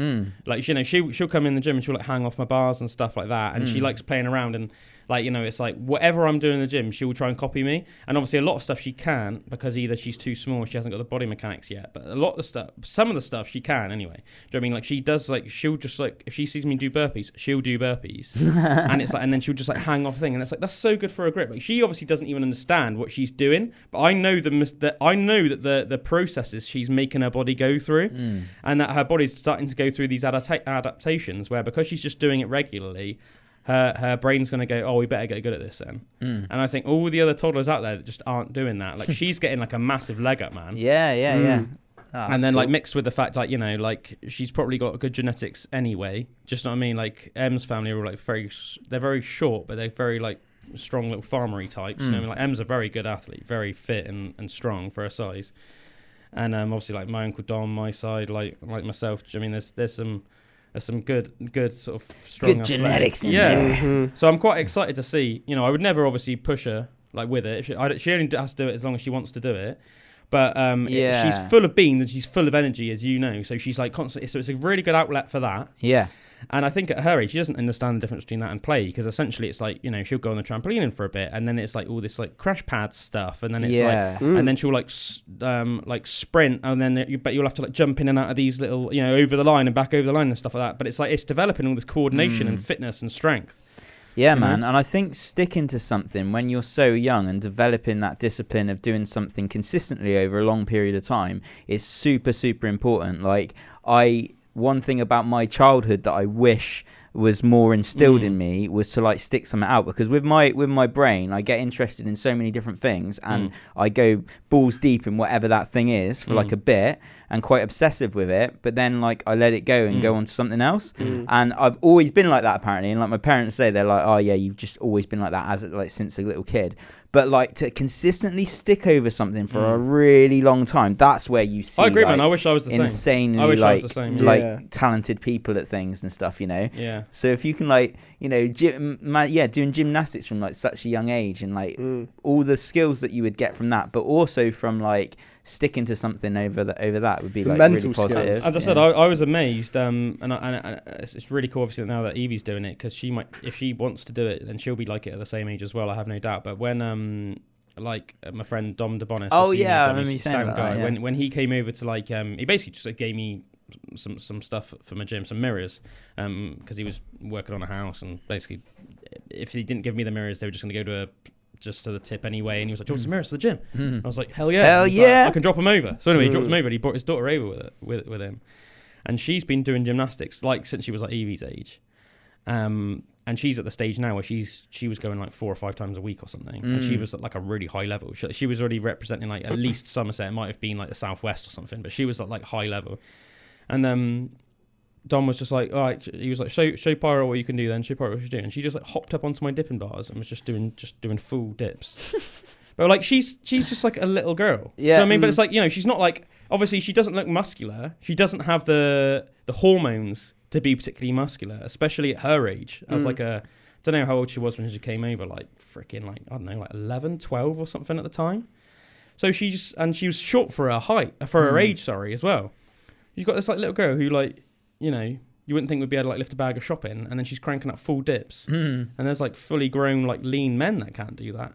Like, you know, she'll come in the gym and she'll like hang off my bars and stuff like that, and she likes playing around, and like, you know, it's like whatever I'm doing in the gym, she will try and copy me. And obviously a lot of stuff she can't, because either she's too small or she hasn't got the body mechanics yet. But a lot of the stuff, some of the stuff she can anyway. Do you know what I mean? Like, she does, like, she'll just like, if she sees me do burpees, she'll do burpees. And it's like, and then she'll just like hang off thing, and it's like, that's so good for her grip. Like, she obviously doesn't even understand what she's doing, but I know that the processes she's making her body go through, and that her body's starting to go through these adaptations where, because she's just doing it regularly, her brain's going to go, oh, we better get good at this then. And I think all the other toddlers out there that just aren't doing that, like, she's getting like a massive leg up, man. Yeah. Oh, and then, like, mixed with the fact, like, you know, like, she's probably got good genetics anyway. Just know what I mean? Like, Em's family are like they're very short, but they're very like strong little farmery types. You know what I mean? Like, Em's a very good athlete, very fit and strong for her size. And obviously, like, my uncle Dom, my side, like myself. I mean, there's some good sort of strong good genetics in there. So I'm quite excited to see. You know, I would never obviously push her like with it. She only has to do it as long as she wants to do it. But she's full of beans and she's full of energy, as you know. So she's like constantly. So it's a really good outlet for that. Yeah. And I think at her age, she doesn't understand the difference between that and play, because essentially it's like, you know, she'll go on the trampoline for a bit, and then it's like all this like crash pad stuff, and then it's like, and then she'll like sprint, and then but you'll have to like jump in and out of these little, you know, over the line and back over the line and stuff like that. But it's like, it's developing all this coordination and fitness and strength. Yeah, man. And I think sticking to something when you're so young and developing that discipline of doing something consistently over a long period of time is super, super important. Like, one thing about my childhood that I wish was more instilled in me was to like stick something out, because with my brain I get interested in so many different things, and I go balls deep in whatever that thing is for like a bit, and quite obsessive with it, but then like I let it go and go on to something else. And I've always been like that, apparently, and like my parents say, they're like, oh yeah, you've just always been like that as like since a little kid. But like, to consistently stick over something for a really long time, that's where you see, I agree, like, man. I wish I was the same. Insanely, I wish like, I was the same. like talented people at things and stuff, you know. Yeah. So if you can, like, you know, doing gymnastics from like such a young age, and like all the skills that you would get from that, but also from like sticking to something over that would be like really positive. As I said, I was amazed, and it's really cool, obviously, now that Evie's doing it, because she might, if she wants to do it, then she'll be like it at the same age as well. I have no doubt. But when like my friend Dom DeBonis, I remember you saying that, guy, when he came over to like he basically just like gave me some stuff for my gym, some mirrors, because he was working on a house, and basically if he didn't give me the mirrors, they were just going to go to the tip anyway, and he was like, do you want some mirrors to the gym? I was like, hell yeah, like, I can drop them over. So anyway, he dropped them over, and he brought his daughter over with him, and she's been doing gymnastics like since she was like Evie's age, and she's at the stage now where she was going like 4 or 5 times a week or something, and she was at like a really high level. She was already representing like at least Somerset. It might have been like the Southwest or something, but she was at like high level. And Dom was just like, all right, he was like, show Pyro what you can do then, show Pyro what you do. And she just like hopped up onto my dipping bars and was just doing full dips. But like, she's just like a little girl. Yeah. Do you know what I mean? But it's like, you know, she's not like, obviously she doesn't look muscular. She doesn't have the hormones to be particularly muscular, especially at her age. As like I don't know how old she was when she came over, like freaking like, I don't know, like 11, 12 or something at the time. So she was short for her height, for her age, sorry, as well. You've got this like little girl who, like, you know, you wouldn't think would be able to like lift a bag of shopping, and then she's cranking up full dips. And there's like fully grown like lean men that can't do that.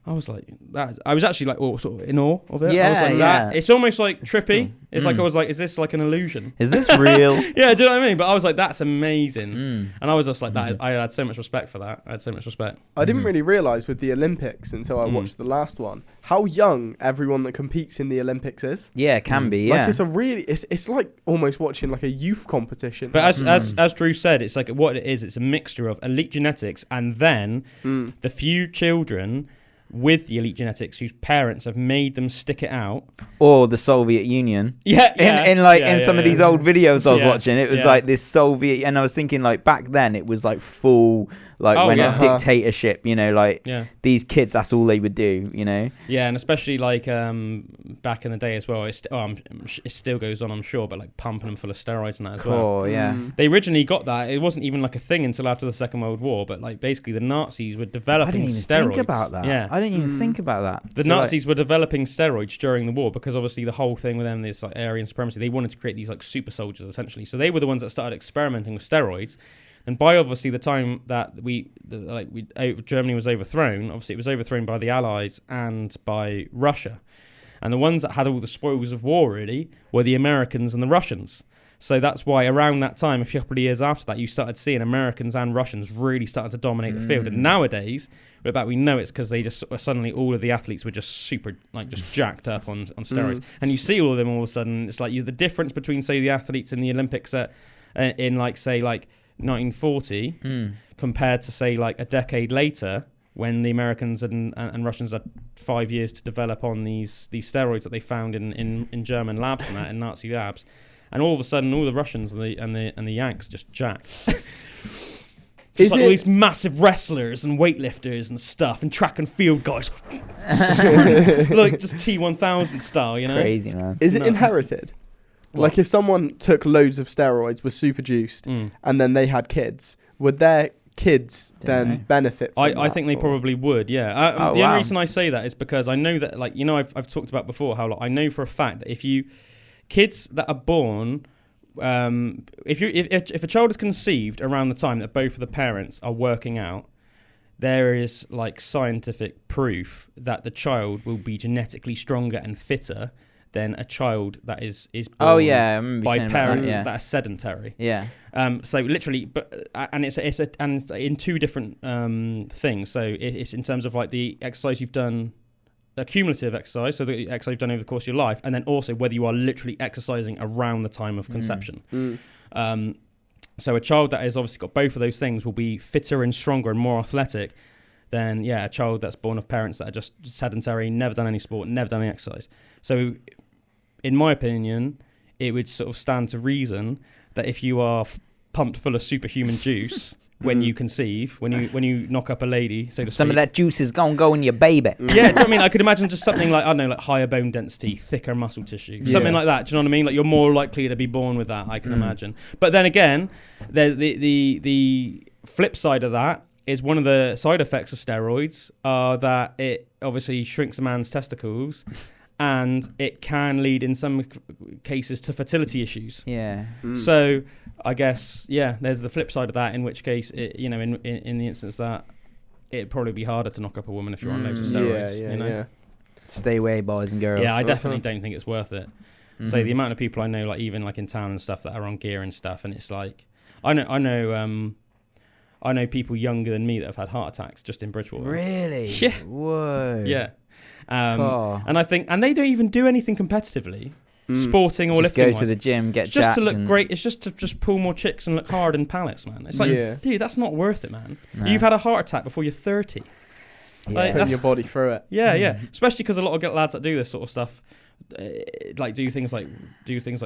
I was like, that. I was actually like, sort of in awe of it. Yeah, I was like, that. It's almost like trippy. Cool. It's like, I was like, is this like an illusion? Is this real? Yeah, do you know what I mean? But I was like, that's amazing. And I was just like, that. I had so much respect for that. I had so much respect. I didn't really realise with the Olympics until I watched the last one how young everyone that competes in the Olympics is. Yeah, it can be. Yeah, like it's a really, it's like almost watching like a youth competition. But as Drew said, it's like what it is. It's a mixture of elite genetics and then the few children with the elite genetics whose parents have made them stick it out. Or the Soviet Union. In some of these old videos I was watching, it was like this Soviet, and I was thinking like back then it was like full, like dictatorship, you know, like these kids, that's all they would do, you know. Yeah, and especially like back in the day as well, it still goes on, I'm sure, but like pumping them full of steroids and that as well. They originally got that. It wasn't even like a thing until after the Second World War, but like basically the Nazis were developing steroids. Think about that. Yeah. I didn't even think about that. The Nazis were developing steroids during the war because obviously the whole thing with them, this like Aryan supremacy, they wanted to create these like super soldiers essentially. So they were the ones that started experimenting with steroids. And by obviously the time that Germany was overthrown, obviously it was overthrown by the Allies and by Russia. And the ones that had all the spoils of war really were the Americans and the Russians. So that's why around that time, a couple of years after that, you started seeing Americans and Russians really starting to dominate the field. And nowadays, we know it's because they just suddenly all of the athletes were just super, like just jacked up on steroids. And you see all of them all of a sudden. It's like the difference between, say, the athletes in the Olympics in like, say, like 1940 compared to, say, like a decade later, when the Americans and Russians had 5 years to develop on these steroids that they found in German labs and that, in Nazi labs. And all of a sudden, all the Russians and the Yanks just jacked. Just like all these massive wrestlers and weightlifters and stuff, and track and field guys, like just T1000 style, you know. Crazy, man. Is it inherited? What? Like if someone took loads of steroids, was super juiced, and then they had kids, would their kids then benefit from that? I think they probably would, yeah. The only reason I say that is because I know that, like, you know, I've talked about before how, like, I know for a fact that kids that are born, if a child is conceived around the time that both of the parents are working out, there is like scientific proof that the child will be genetically stronger and fitter than a child that is born by parents that are sedentary. Yeah. So literally, and it's in two different things. So it's in terms of like the exercise you've done. A cumulative exercise, so the exercise you've done over the course of your life, and then also whether you are literally exercising around the time of conception. So a child that has obviously got both of those things will be fitter and stronger and more athletic than a child that's born of parents that are just sedentary, never done any sport, never done any exercise. So in my opinion, it would sort of stand to reason that if you are pumped full of superhuman juice when you conceive, when you knock up a lady, so to speak, some of that juice is gonna go in your baby. Yeah, do you know what I mean? I could imagine just something like, I don't know, like higher bone density, thicker muscle tissue, something like that. Do you know what I mean? Like you're more likely to be born with that, I can imagine. But then again, the flip side of that is one of the side effects of steroids are that it obviously shrinks a man's testicles. And it can lead in some cases to fertility issues. Yeah. So I guess, there's the flip side of that, in which case, in the instance that it'd probably be harder to knock up a woman if you're on loads of steroids. Yeah. Stay away, boys and girls. Yeah, I definitely don't think it's worth it. So the amount of people I know, like even like in town and stuff, that are on gear and stuff, and it's like, I know people younger than me that have had heart attacks just in Bridgewater. Really? Yeah. Whoa. Yeah. And I think, and they don't even do anything competitively, sporting or lifting. Go to the gym, get just to look great. It's just to pull more chicks and look hard in pallets, man. It's like, dude, that's not worth it, man. No. You've had a heart attack before you're 30. Like, putting your body through it. Yeah, yeah. Especially because a lot of lads that do this sort of stuff, like do things like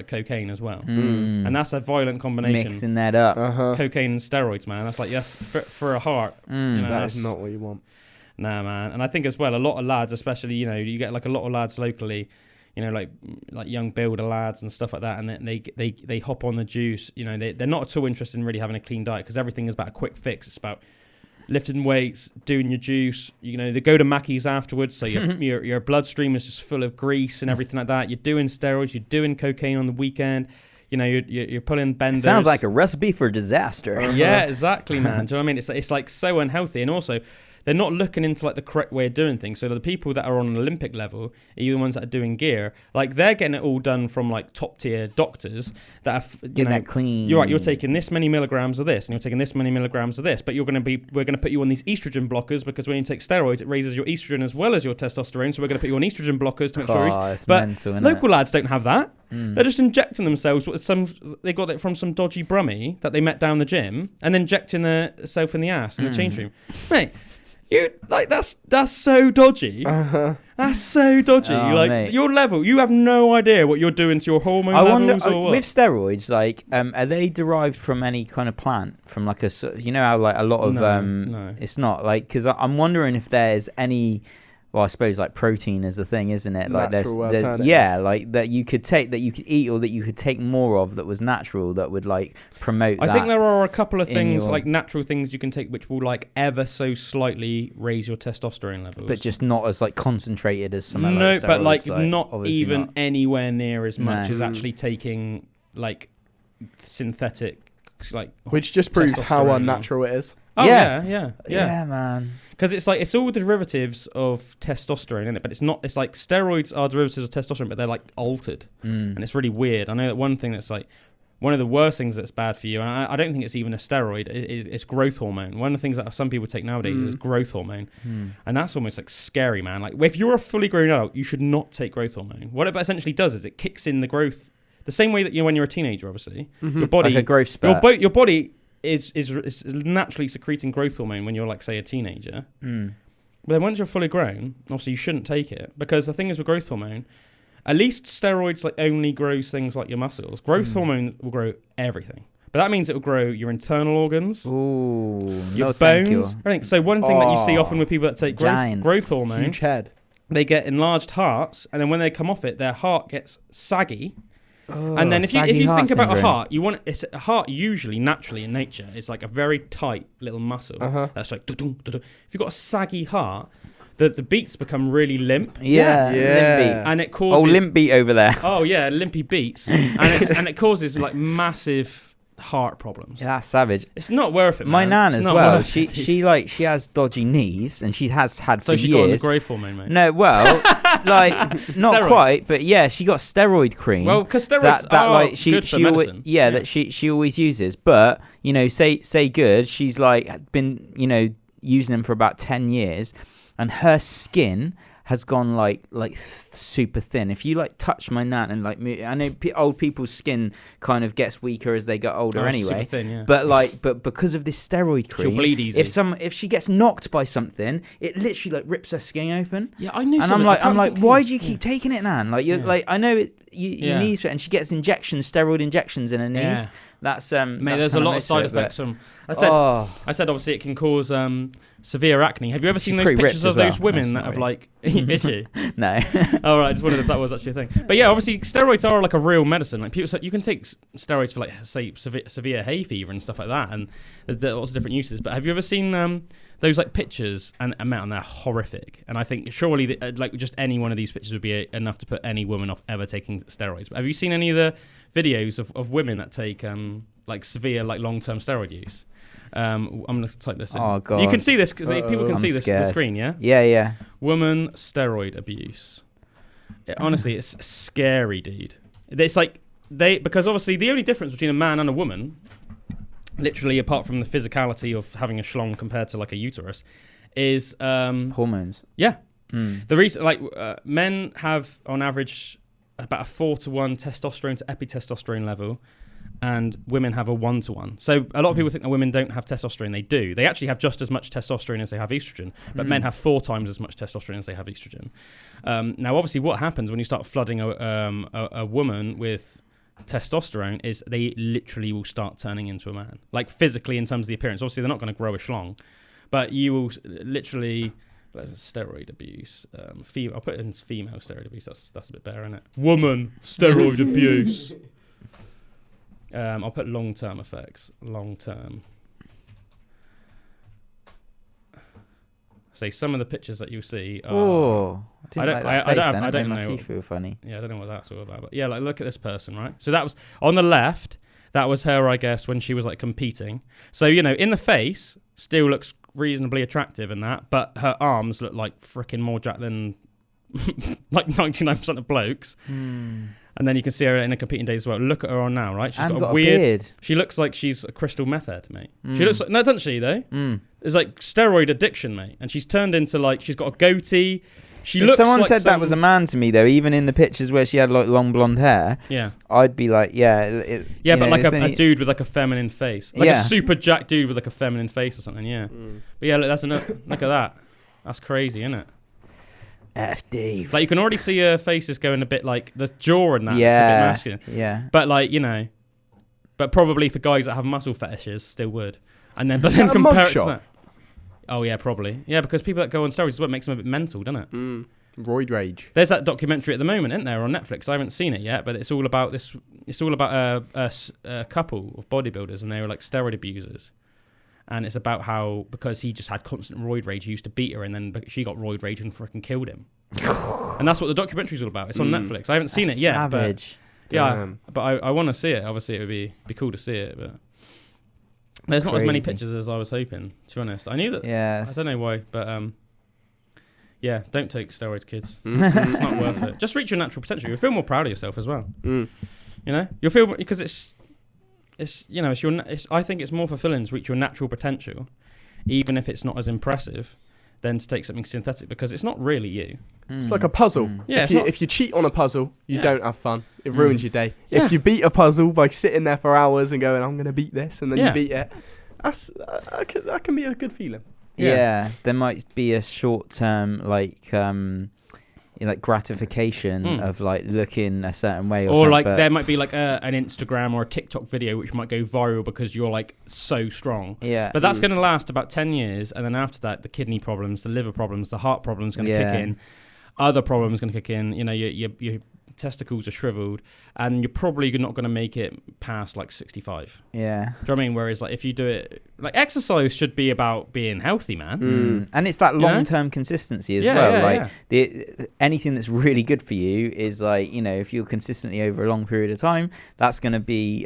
cocaine as well, and that's a violent combination. Mixing that up, cocaine and steroids, man. That's like for a heart. That's not what you want. Nah, man. And I think as well, a lot of lads, especially, you get like a lot of lads locally, like young builder lads and stuff like that, and they hop on the juice. They're not at all interested in really having a clean diet because everything is about a quick fix. It's about lifting weights, doing your juice. They go to Mackey's afterwards, so your bloodstream is just full of grease and everything like that. You're doing steroids, you're doing cocaine on the weekend. You're pulling benders. Sounds like a recipe for disaster. Yeah, exactly, man. Do you know what I mean? It's like so unhealthy, and also they're not looking into like the correct way of doing things. So the people that are on an Olympic level are the ones that are doing gear. Like they're getting it all done from like top tier doctors that are that clean. You're right. You're taking this many milligrams of this, and you're taking this many milligrams of this. But we're going to put you on these estrogen blockers because when you take steroids, it raises your estrogen as well as your testosterone. So we're going to put you on estrogen blockers to make sure. But mental, local lads don't have that. They're just injecting themselves with they got it from some dodgy brummie that they met down the gym, and then injecting themselves in the ass in the change room, mate. You like that's so dodgy. That's so dodgy. Mate. Your level, you have no idea what you're doing to your hormone levels. I wonder, or what? with steroids, like, are they derived from any kind of plant? From like you know how like a lot of no. it's not like, because I'm wondering if there's any. Well, I suppose like protein is the thing, isn't it? Like there's like that you could take, that you could eat, or that you could take more of that was natural, that would like promote. I think there are a couple of things like natural things you can take which will like ever so slightly raise your testosterone levels, but just not as like concentrated as some. No, like steroids, but like not even anywhere near as much as actually taking like synthetic, like which just proves how unnatural it is. Oh yeah, man. Because it's like it's all derivatives of testosterone, isn't it? But it's not. It's like steroids are derivatives of testosterone, but they're like altered, and it's really weird. I know that one thing that's like one of the worst things that's bad for you, and I don't think it's even a steroid. It's growth hormone. One of the things that some people take nowadays is growth hormone, and that's almost like scary, man. Like if you're a fully grown adult, you should not take growth hormone. What it essentially does is it kicks in the growth, the same way that when you're a teenager, obviously, your body, like a growth spurt. Your body is naturally secreting growth hormone when you're like say a teenager. But then once you're fully grown, obviously you shouldn't take it, because the thing is with growth hormone, at least steroids like only grows things like your muscles. Growth hormone will grow everything, but that means it will grow your internal organs, your bones. I think so. One thing that you see often with people that take growth hormone, huge head, they get enlarged hearts, and then when they come off it, their heart gets saggy. And then if you think about a heart, a heart usually naturally in nature is like a very tight little muscle. That's like if you've got a saggy heart, the beats become really limp. Yeah. Limp beat. And it causes limp beat over there. Oh yeah, limpy beats, and it causes like massive heart problems. Yeah, that's savage. It's not worth it, man. My nan as well. She has dodgy knees, and she has had for years. So she got on the growth hormone, mate. No, well, like not Steroids. Quite, but yeah, she got steroid cream. Well, because steroids are good for medicine. That she always uses. But you know, say good. She's like been using them for about 10 years, and her skin has gone like super thin. If you like touch my nan and like I know old people's skin kind of gets weaker as they get older anyway. Super thin, yeah. But because of this steroid cream, she'll bleed easy. If she gets knocked by something, it literally like rips her skin open. Yeah, I knew. And I'm like, why do you keep taking it, nan? Like like I know your knees, and she gets steroid injections in her knees. Yeah. That's mate, there's a lot of side effects from. I said obviously it can cause severe acne. Have you ever seen those pictures of those women that have like? Is she? No. All right, I just wondered if that was actually a thing. But yeah, obviously steroids are like a real medicine. Like people, you can take steroids for like say severe hay fever and stuff like that, and there's lots of different uses. But have you ever seen those like pictures? And man, they're horrific. And I think surely like just any one of these pictures would be enough to put any woman off ever taking steroids. But have you seen any of the videos of women that take like severe like long-term steroid use? I'm going to type this in. Oh god, you can see this because people can see this on the screen. Yeah. Woman steroid abuse. Honestly, it's scary, dude. It's like because obviously the only difference between a man and a woman, literally apart from the physicality of having a schlong compared to like a uterus, is hormones. Yeah. The reason men have on average about a 4-to-1 testosterone to epitestosterone level, and women have a 1-to-1. So a lot of people think that women don't have testosterone. They do. They actually have just as much testosterone as they have estrogen, but men have 4 times as much testosterone as they have estrogen. Now, obviously, what happens when you start flooding a woman with testosterone is they literally will start turning into a man, like physically in terms of the appearance. Obviously, they're not going to grow a schlong, but you will literally. Steroid abuse. I'll put it in female steroid abuse. That's a bit better, isn't it? Woman steroid abuse. I'll put long-term effects. Long-term. Say some of the pictures that you see. I don't know. Feel funny. Yeah, I don't know what that's all about. But yeah, like look at this person, right? So that was on the left. That was her, I guess, when she was like competing. So in the face, still looks reasonably attractive in that, but her arms look like freaking more jacked than like 99% of blokes. And then you can see her in a competing days as well. Look at her on now, right? She's got a weird beard. She looks like she's a crystal meth head, mate. She looks like, no, doesn't she though? It's like steroid addiction, mate. And she's turned into like, she's got a goatee. She if looks someone like said that was a man to me, though, even in the pictures where she had like long blonde hair, I'd be like, but like a dude with like a feminine face, like a super jacked dude with like a feminine face or something. But yeah, look, look at that. That's crazy, isn't it? That's deep. Like you can already see her face is going a bit like the jaw and that. It's a bit masculine. Yeah. But like but probably for guys that have muscle fetishes, still would. But then compare it to that. Oh yeah, probably. Yeah, because people that go on steroids is what makes them a bit mental, doesn't it? Roid rage. There's that documentary at the moment, isn't there, on Netflix? I haven't seen it yet, but it's all about this. It's all about a couple of bodybuilders, and they were like steroid abusers. And it's about how, because he just had constant roid rage, he used to beat her, and then she got roid rage and freaking killed him. And that's what the documentary's all about. It's on Netflix. I haven't seen it yet. Savage. But I want to see it. Obviously, it would be cool to see it, but there's not as many pictures as I was hoping, to be honest. I knew that. Yes. I don't know why, but don't take steroids, kids. It's not worth it. Just reach your natural potential. You'll feel more proud of yourself as well. You know, you'll feel, because I think it's more fulfilling to reach your natural potential, even if it's not as impressive, than to take something synthetic, because it's not really you. It's like a puzzle. Yeah, if you cheat on a puzzle, you don't have fun. It ruins your day. If you beat a puzzle by sitting there for hours and going, I'm going to beat this, and then you beat it, that can be a good feeling. Yeah, there might be a short-term like gratification of like looking a certain way, or like there might be like an Instagram or a TikTok video which might go viral because you're like so strong. Yeah, but that's going to last about 10 years, and then after that, the kidney problems, the liver problems, the heart problems going to kick in, other problems going to kick in. You know, your testicles are shriveled, and you're probably not going to make it past like 65. Yeah, do you know what I mean? Whereas like if you do it, like exercise should be about being healthy, man. And it's that long-term consistency as well. Anything that's really good for you is like, you know, if you're consistently over a long period of time, that's going to be,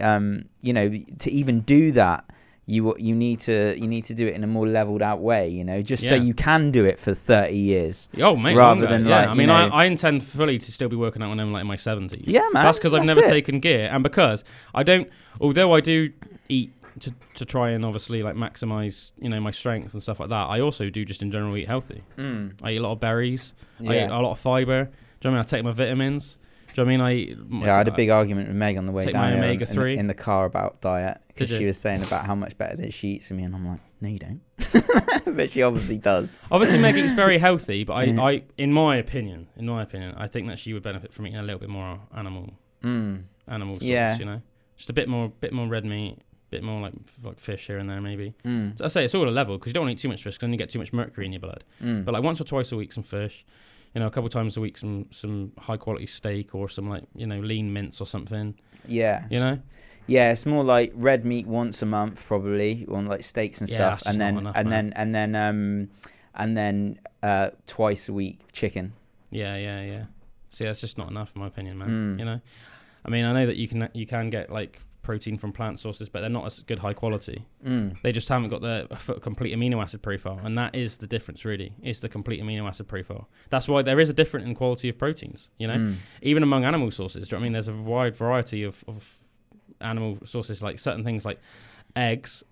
you know, to even do that, you need to do it in a more leveled out way, you know, just so you can do it for 30 years. Oh, mate, rather than like, I mean, I intend fully to still be working out when I'm like in my 70s. Yeah, man. That's because I've never taken gear, and because although I do eat to try and obviously like maximize, you know, my strength and stuff like that, I also do just in general eat healthy. I eat a lot of berries. I eat a lot of fiber. Do you know what I mean? I take my vitamins. Do you know what I mean? I had a big argument with Meg on the way down my omega-3 in the car about diet, because she was saying about how much better that she eats than me, and I'm like, no, you don't. But she obviously does. Obviously, Meg eats very healthy, but I, in my opinion, I think that she would benefit from eating a little bit more animal source. You know, just a bit more red meat. Bit more like fish here and there, maybe. So I say it's all a level, because you don't want to eat too much fish, because then you get too much mercury in your blood. But like once or twice a week, some fish. You know, a couple of times a week, some high quality steak, or some like, you know, lean mince or something. Yeah. You know. Yeah, it's more like red meat once a month, probably, on like steaks and stuff, and then twice a week chicken. Yeah. See, that's just not enough, in my opinion, man. You know, I mean, I know that you can get like protein from plant sources, but they're not as good high quality. They just haven't got the complete amino acid profile, and that is the difference, really. It's the complete amino acid profile. That's why there is a difference in quality of proteins, you know, even among animal sources. Do you know what I mean? There's a wide variety of animal sources. Like certain things like eggs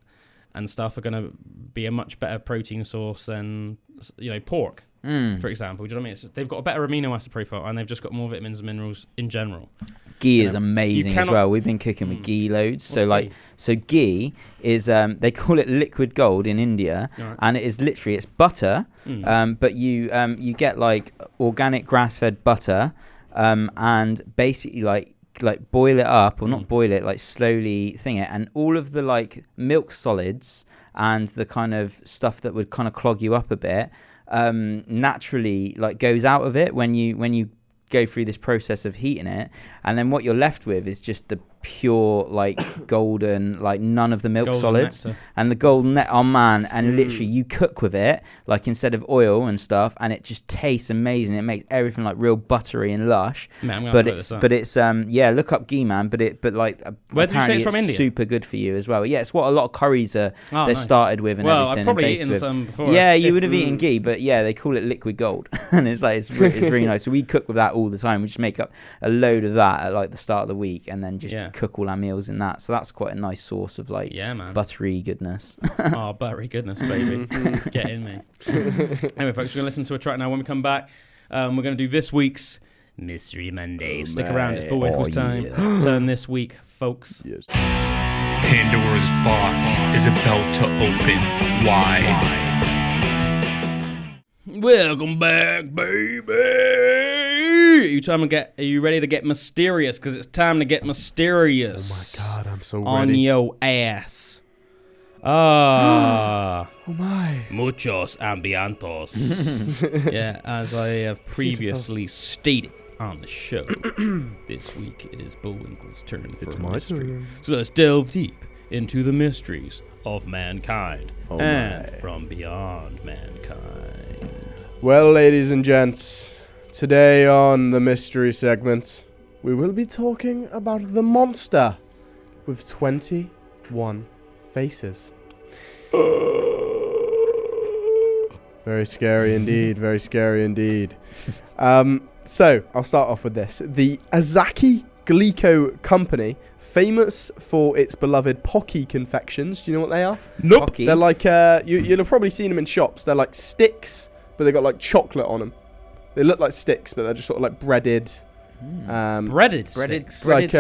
and stuff are going to be a much better protein source than, you know, pork, for example. Do you know what I mean? They've got a better amino acid profile, and they've just got more vitamins and minerals in general. Ghee is amazing as well. We've been cooking with ghee loads. So ghee is, they call it liquid gold in India, and it is literally, it's butter, but you get like organic grass-fed butter, and basically like boil it up, or not boil it, like slowly thing it, and all of the like milk solids and the kind of stuff that would kind of clog you up a bit, naturally like goes out of it when you go through this process of heating it, and then what you're left with is just the pure like golden, like none of the milk golden solids nectar. And the golden and literally you cook with it like instead of oil and stuff, and it just tastes amazing. It makes everything like real buttery and lush. Man, but it's look up ghee, man. But like where did you say it's from? India? Super good for you as well. Yeah, it's what a lot of curries are started with and everything. Well, I've probably eaten some before. Yeah, you would have eaten ghee, but yeah, they call it liquid gold, and it's really nice. So we cook with that all the time. We just make up a load of that at like the start of the week, and then just cook all our meals in that. So that's quite a nice source of like buttery goodness. Buttery goodness, baby. Get in me. Anyway, folks, we're going to listen to a track now. When we come back, We're going to do this week's Mystery Monday. Stick around, it's Bullwinkle's turn this week, folks. Yes. Pandora's box is about to open wide. Welcome back, baby. Are you ready to get mysterious? Because it's time to get mysterious. Oh my God, I'm so ready. On your ass. Oh my. Muchos ambientos. Yeah, as I have previously stated on the show, this week it is Bullwinkle's turn for mystery. Turn. So let's delve deep into the mysteries of mankind and from beyond mankind. Well, ladies and gents, today on the mystery segment, we will be talking about the monster with 21 faces. Very scary indeed, very scary indeed. So, I'll start off with this. The Asahi Glico Company, famous for its beloved Pocky confections. Do you know what they are? Nope. Pocky? They're like, you'll have probably seen them in shops. They're like sticks, but they've got like chocolate on them. They look like sticks, but they're just sort of like breaded. Breaded sticks with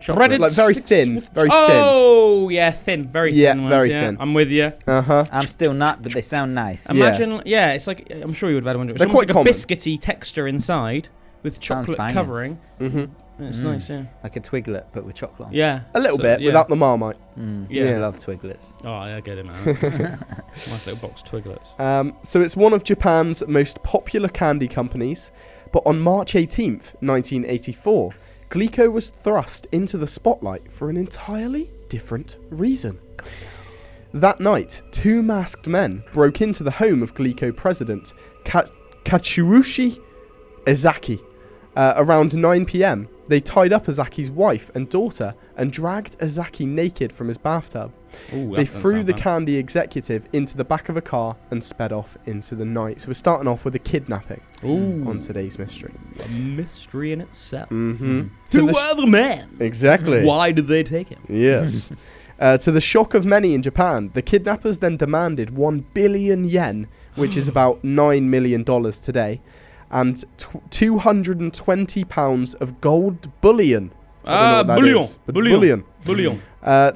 chocolate. Like very thin, very thin. Oh, yeah, thin, very thin ones, very thin. I'm with you. I'm still not, but they sound nice. Imagine, it's like, I'm sure you would have had one. It's They're almost quite like common. a biscuity texture inside with chocolate covering. Mm-hmm. It's nice, yeah. Like a Twiglet, but with chocolate on. Yeah. A little bit, without the Marmite. Yeah, I love Twiglets. Oh, yeah, I get it, man. Nice little box of Twiglets. So it's one of Japan's most popular candy companies, but on March 18th, 1984, Glico was thrust into the spotlight for an entirely different reason. That night, two masked men broke into the home of Glico president Katsuyoshi Ezaki. Around 9 p.m, they tied up Ezaki's wife and daughter and dragged Ezaki naked from his bathtub. Ooh, they threw the candy executive into the back of a car and sped off into the night. So we're starting off with a kidnapping on today's mystery. A mystery in itself. Mm-hmm. Who are the men? Exactly. Why did they take him? Yes. To the shock of many in Japan, the kidnappers then demanded 1 billion yen, which is about $9 million today, and 220 pounds of gold bullion. Bullion. Though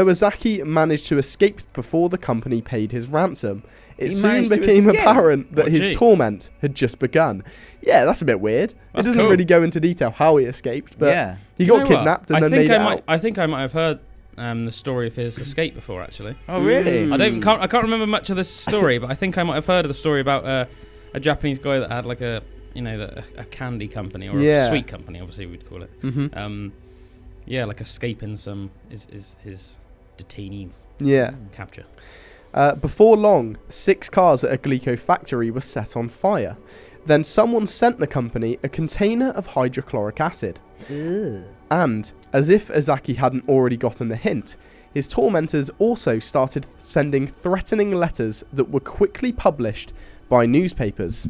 Ezaki managed to escape before the company paid his ransom, it soon became apparent that his torment had just begun. Yeah, that's a bit weird. It doesn't really go into detail how he escaped, but he got kidnapped and then made it out. I think I might have heard the story of his escape before, actually. Oh, really? I can't remember much of this story, but I think I might have heard of the story about a Japanese guy that had like a candy company or a sweet company, obviously we'd call it. Mm-hmm. Like escaping some his detainees. Capture. Before long, 6 cars at a Glico factory were set on fire. Then someone sent the company a container of hydrochloric acid. Ew. And, as if Ezaki hadn't already gotten the hint, his tormentors also started sending threatening letters that were quickly published by newspapers.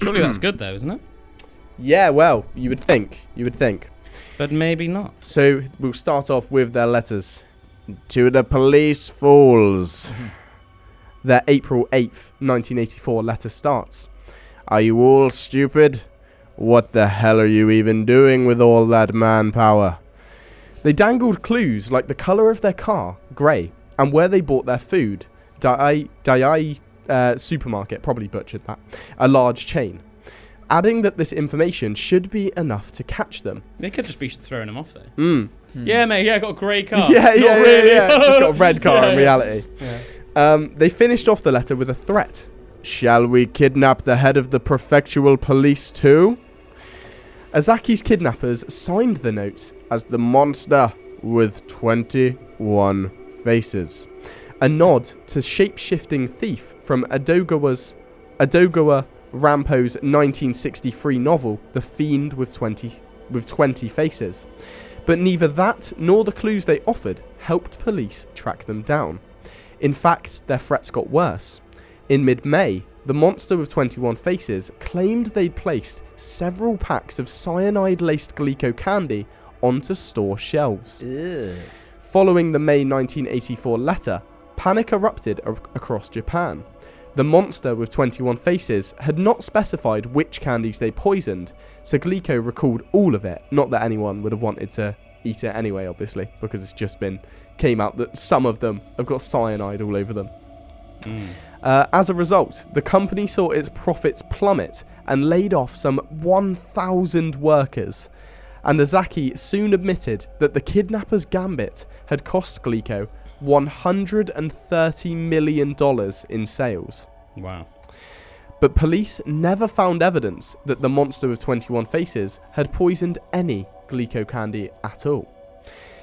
Surely that's good though, isn't it? Yeah, well, you would think. But maybe not. So, we'll start off with their letters. To the police fools. Their April 8th, 1984 letter starts. Are you all stupid? What the hell are you even doing with all that manpower? They dangled clues like the colour of their car, grey, and where they bought their food, Dai supermarket, probably butchered that, a large chain, adding that this information should be enough to catch them. They could just be throwing them off though. Yeah, mate, I got a grey car. Yeah. Just got a red car in reality. Yeah. They finished off the letter with a threat. Shall we kidnap the head of the prefectural police too? Ezaki's kidnappers signed the note as the monster with 21 faces. A nod to shape-shifting thief from Edogawa Rampo's 1963 novel, The Fiend with 20 Faces. But neither that nor the clues they offered helped police track them down. In fact, their threats got worse. In mid-May, the monster with 21 faces claimed they'd placed several packs of cyanide-laced Glico candy onto store shelves. Ew. Following the May 1984 letter, panic erupted across Japan. The monster with 21 faces had not specified which candies they poisoned, so Glico recalled all of it. Not that anyone would have wanted to eat it anyway, obviously, because it's just came out that some of them have got cyanide all over them. As a result, the company saw its profits plummet and laid off some 1,000 workers. And Ozaki soon admitted that the kidnapper's gambit had cost Glico $130 million in sales. Wow. But police never found evidence that the monster with 21 faces had poisoned any Glico candy at all.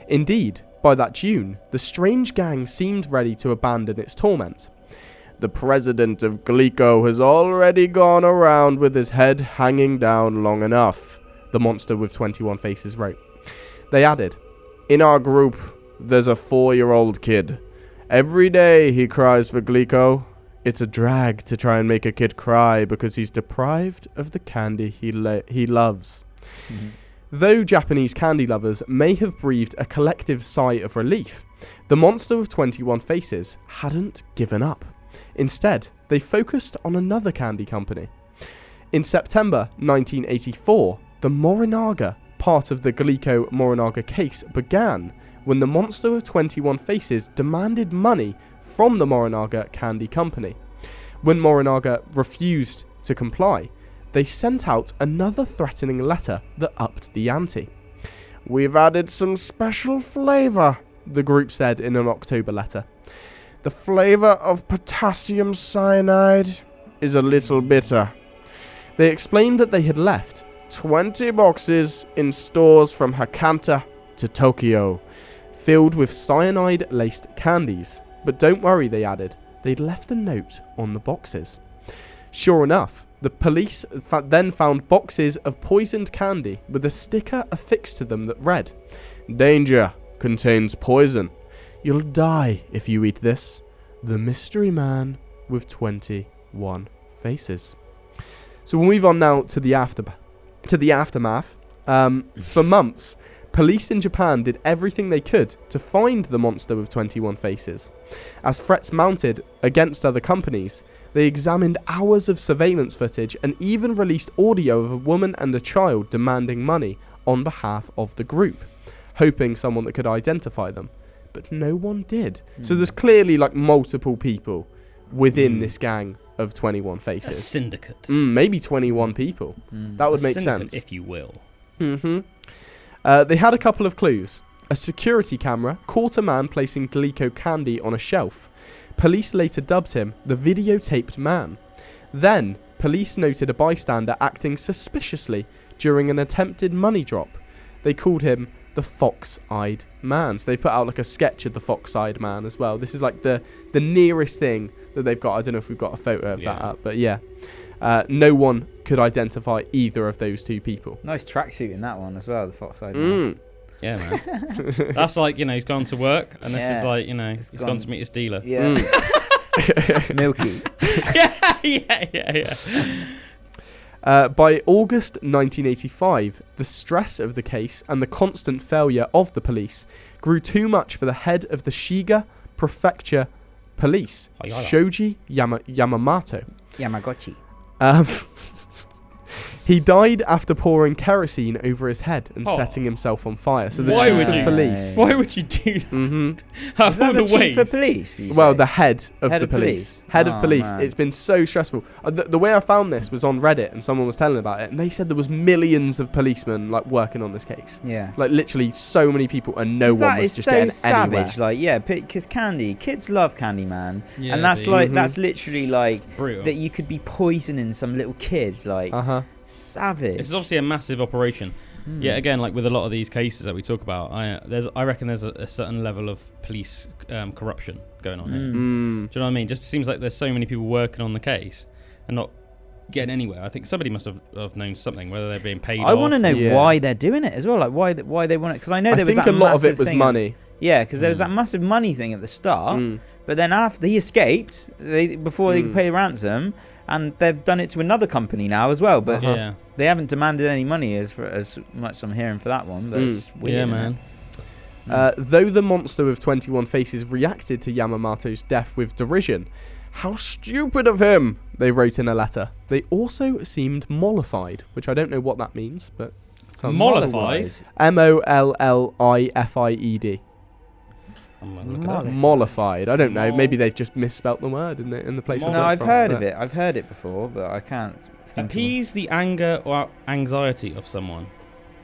Indeed, by that June, the strange gang seemed ready to abandon its torment. The president of Glico has already gone around with his head hanging down long enough, the monster with 21 faces wrote. They added, "In our group, there's a 4-year-old kid. Every day he cries for Glico. It's a drag to try and make a kid cry because he's deprived of the candy he loves." Mm-hmm. Though Japanese candy lovers may have breathed a collective sigh of relief, the monster with 21 faces hadn't given up. Instead, they focused on another candy company. In September 1984, the Morinaga part of the Glico Morinaga case began when the monster with 21 faces demanded money from the Morinaga Candy Company. When Morinaga refused to comply, they sent out another threatening letter that upped the ante. "We've added some special flavour," the group said in an October letter. "The flavour of potassium cyanide is a little bitter." They explained that they had left 20 boxes in stores from Hakata to Tokyo, filled with cyanide-laced candies. But don't worry, they added, they'd left a note on the boxes. Sure enough, the police then found boxes of poisoned candy with a sticker affixed to them that read, "Danger, contains poison. You'll die if you eat this. The mystery man with 21 faces." So we'll move on now to the aftermath. For months, police in Japan did everything they could to find the monster with 21 faces. As threats mounted against other companies, they examined hours of surveillance footage and even released audio of a woman and a child demanding money on behalf of the group, hoping someone that could identify them. But no one did. So there's clearly like multiple people within this gang of 21 faces. A syndicate. Maybe 21 people. That would make sense. If you will. They had a couple of clues. A security camera caught a man placing Glico candy on a shelf. Police later dubbed him the videotaped man. Then, police noted a bystander acting suspiciously during an attempted money drop. They called him the fox-eyed man. So they put out like a sketch of the fox-eyed man as well. This is like the nearest thing that they've got. I don't know if we've got a photo of that up, but yeah. No one could identify either of those two people. Nice tracksuit in that one as well, the fox-eyed man. Yeah, man. That's like, he's gone to work, and this is like, he's gone to meet his dealer. Yeah. Milky. Yeah. By August 1985, the stress of the case and the constant failure of the police grew too much for the head of the Shiga Prefecture Police, Shoji Yamamoto. Yamaguchi. He died after pouring kerosene over his head and setting himself on fire. So the chief of police. Why would you do that? Mm-hmm. Is that the chief of police? Well, the head of the police. Head of police. Man. It's been so stressful. The way I found this was on Reddit, and someone was telling about it, and they said there was millions of policemen like working on this case. Yeah. Like literally so many people, and no one was just getting anywhere. Savage. Like because kids love candy, man, and that's that's literally like brutal. That you could be poisoning some little kids, like. Savage. This is obviously a massive operation. Yeah, again, like with a lot of these cases that we talk about, I reckon there's a certain level of police corruption going on here. Do you know what I mean? Just seems like there's so many people working on the case and not getting anywhere. I think somebody must have known something, whether they're being paid. I want to know why they're doing it as well. Like why they want it? Because I know there was that a lot of it was money. Because there was that massive money thing at the start, but then after he escaped, before they could pay the ransom. And they've done it to another company now as well, but they haven't demanded any money as much I'm hearing for that one. But it's weird, yeah, man. Though the monster with 21 faces reacted to Yamamoto's death with derision, How stupid of him, they wrote in a letter. They also seemed mollified, which I don't know what that means, but it sounds Mollified? Mollified. I'm gonna look it up. Mollified. I don't know. Maybe they've just misspelt the word in the place. No, I've heard of it. I've heard it before, but I can't. Appease the anger or anxiety of someone.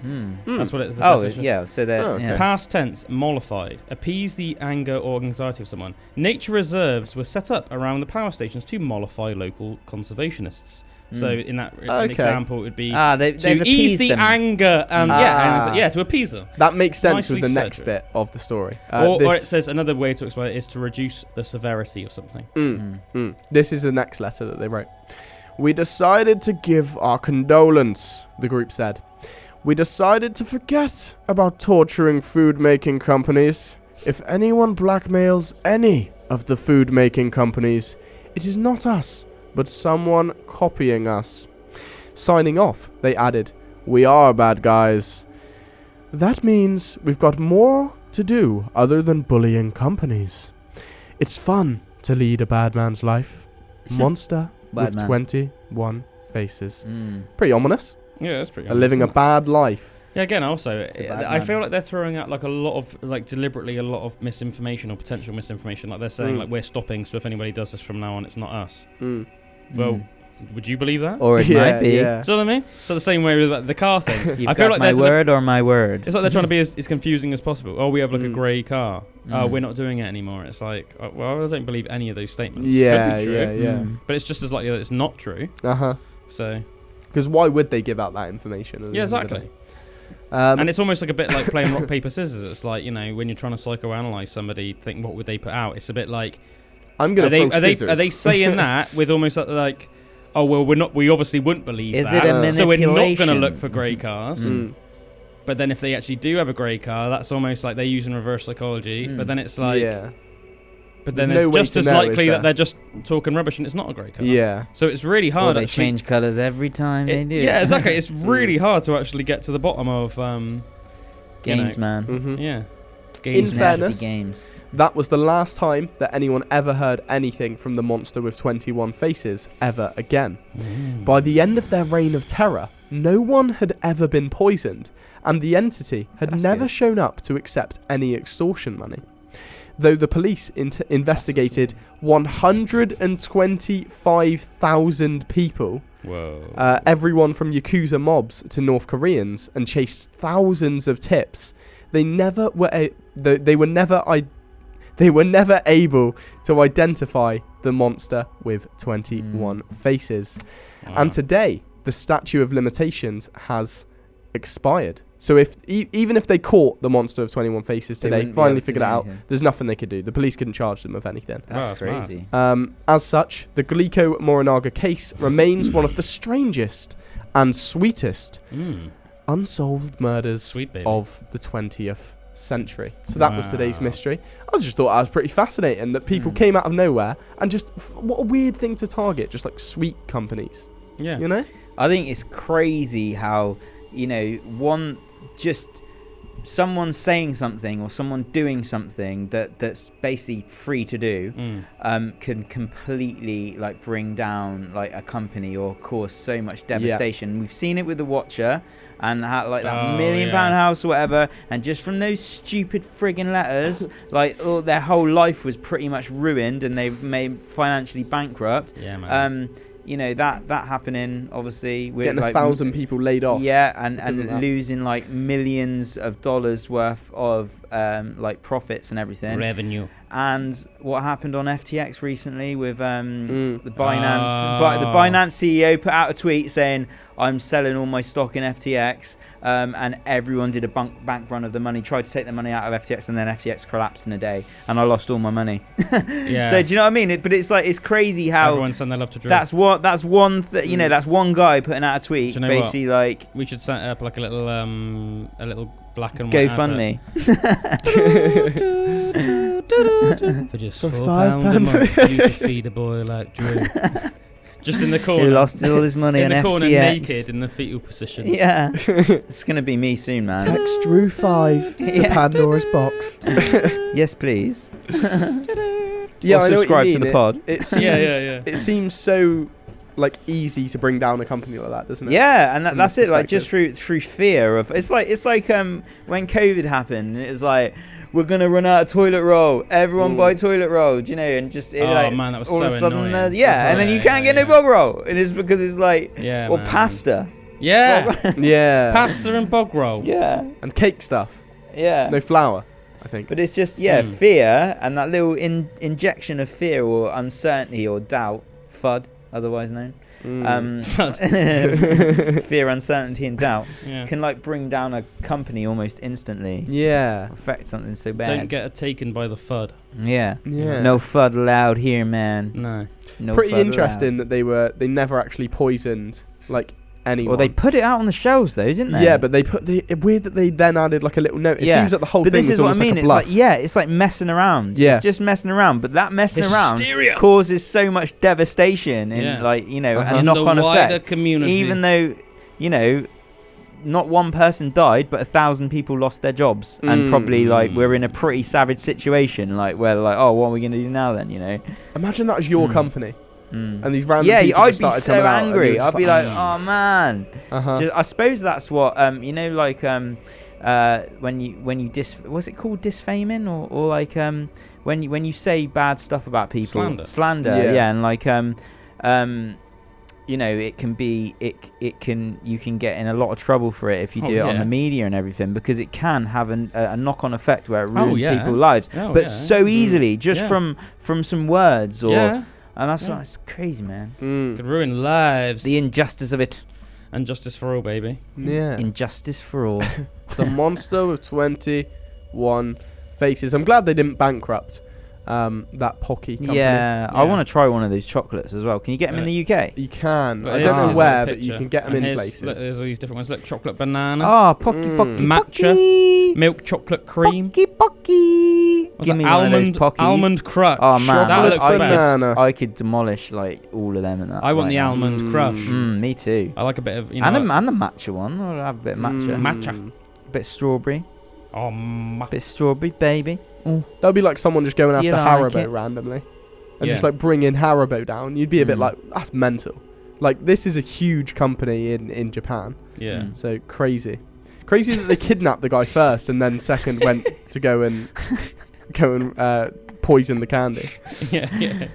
That's what it is. Yeah. So that Past tense, mollified. Appease the anger or anxiety of someone. Nature reserves were set up around the power stations to mollify local conservationists. So in that example, it would be to ease the anger and to appease them. That makes sense Nicely with the said, next bit of the story. Or it says another way to explain it is to reduce the severity of something. This is the next letter that they wrote. We decided to give our condolence, the group said. We decided to forget about torturing food-making companies. If anyone blackmails any of the food-making companies, it is not us, but someone copying us. Signing off, they added, we are bad guys. That means we've got more to do other than bullying companies. It's fun to lead a bad man's life. Monster with 21 faces. Pretty ominous. Yeah, that's pretty ominous. Living a bad life. Yeah, again, also, I feel like they're throwing out like a lot of, like deliberately a lot of misinformation or potential misinformation. Like they're saying like we're stopping, so if anybody does this from now on, it's not us. Well, would you believe that? Or it might be. Yeah. Do you know what I mean? So the same way with the car thing. I feel like my word or my word. It's like they're trying to be as confusing as possible. Oh, we have like a grey car. Oh, we're not doing it anymore. It's like, well, I don't believe any of those statements. Yeah, could be true, yeah. But it's just as likely that it's not true. So. Because why would they give out that information? Yeah, exactly. And it's almost like a bit like playing rock, paper, scissors. It's like, you know, when you're trying to psychoanalyze somebody, think what would they put out? It's a bit like, I'm gonna throw scissors. Are they saying that with almost like, oh well, we obviously wouldn't believe Is that, it a manipulation? so we're not going to look for grey cars. But then if they actually do have a grey car, that's almost like they're using reverse psychology. But then it's like, but then it's just as likely that they're just talking rubbish and it's not a grey car. Yeah. So it's really hard. Or they change colours every time they do. Yeah, exactly. It's really hard to actually get to the bottom of games, man. Yeah. In fairness, games. That was the last time that anyone ever heard anything from the monster with 21 faces ever again. By the end of their reign of terror, no one had ever been poisoned, and the entity had never shown up to accept any extortion money. Though the police investigated 125,000 people, everyone from Yakuza mobs to North Koreans, and chased thousands of tips, they were never able to identify the monster with 21 faces. And today, the statute of limitations has expired. So even if they caught the monster of 21 faces today, finally figured it out, there's nothing they could do. The police couldn't charge them of anything. That's crazy. As such, the Glico Morinaga case remains one of the strangest and sweetest unsolved murders of the 20th century. So that was today's mystery. I just thought that was pretty fascinating that people came out of nowhere and just, what a weird thing to target, just like sweet companies. Yeah. You know? I think it's crazy how, you know, someone saying something or someone doing something that's basically free to do can completely like bring down like a company or cause so much devastation. We've seen it with the Watcher and how, like that £1 million house or whatever, and just from those stupid friggin' letters, like their whole life was pretty much ruined and they made financially bankrupt. Yeah, man. You know, that happening, obviously. With getting like 1,000 people laid off. Yeah, and losing like millions of dollars worth of like profits and everything. Revenue. And what happened on FTX recently with the Binance. The Binance CEO put out a tweet saying, I'm selling all my stock in FTX. And everyone did a bank run of the money, tried to take the money out of FTX, and then FTX collapsed in a day. And I lost all my money. Yeah. So do you know what I mean? But it's like, it's crazy how everyone send their love to Drew. that's one you know, that's one guy putting out a tweet. Do you know basically what? Like we should set up like a little black and white GoFundMe. For just £4 a month, you could feed a boy like Drew. Just in the corner. Who lost all his money in on the corner, FTX. naked in the fetal position. Yeah. It's going to be me soon, man. Text Drew 5 to Pandora's box. Yes, please. Yeah, or I know subscribe what you to mean. the pod. It seems, It seems so like easy to bring down a company like that, doesn't it? Yeah, and that's it. Like just through fear of it's like when COVID happened, and it was like we're gonna run out of toilet roll. Everyone buy toilet roll, do you know? And just man, that was all so of a sudden, annoying. and then you can't get no bog roll, and it's because it's like or man. pasta. Yeah, Yeah. pasta and bog roll. Yeah, And cake stuff. yeah. No flour, I think. But it's just fear and that little injection of fear or uncertainty or doubt, FUD, otherwise known. Fear, uncertainty, and doubt can like bring down a company almost instantly. Yeah. Affect something so bad. Don't get taken by the FUD. Yeah. Yeah. No FUD allowed here, man. No. Pretty Pretty interesting that they never actually poisoned like anyone. Well, they put it out on the shelves though, didn't they? Yeah, but weird that they then added like a little note. It seems that the whole but thing this was is what I almost mean. like a bluff. It's like messing around. Yeah. It's just messing around. But that messing Hysteria. around causes so much devastation in like, you know, and knock-on the wider effect. community. Even though, you know, not one person died, but 1,000 people lost their jobs, and probably like we're in a pretty savage situation, like where like, oh, what are we gonna do now then? You know, Imagine that was your company, and these random people I'd just be started so coming out, and angry. you were I'd just be like, oh man. I suppose that's what you know, like when you what's it called, disfaming or like when you say bad stuff about people, slander, and like you know, it can be you can get in a lot of trouble for it if you do it on the media and everything, because it can have a knock-on effect where it ruins people's lives, so easily just from some words or and that's crazy, man. Could ruin lives. The injustice of it. And justice for all, baby. Yeah. Injustice for all. The monster with 21 faces. I'm glad they didn't bankrupt that Pocky company. Yeah, I want to try one of those chocolates as well. Can you get them in the UK? You can. Look, I don't know where, but you can get them in places. Look, there's all these different ones. Look, chocolate banana. Oh, Pocky, matcha, milk chocolate cream. Pocky. Give me one of those Pockies. Almond crush. Oh man, that looks the best. banana. I could demolish like all of them and that. I want the almond crush. Me too. I like a bit of, you know, and the matcha one. I'll have a bit of matcha. Matcha. A bit of strawberry. Oh, bit of strawberry, baby. Ooh. That'd be like someone just going after like Haribo it? randomly and just like bringing Haribo down. You'd be a bit like, that's mental. Like, this is a huge company in Japan. Yeah. So crazy that they kidnapped the guy first and then second went to go and poison the candy. Yeah.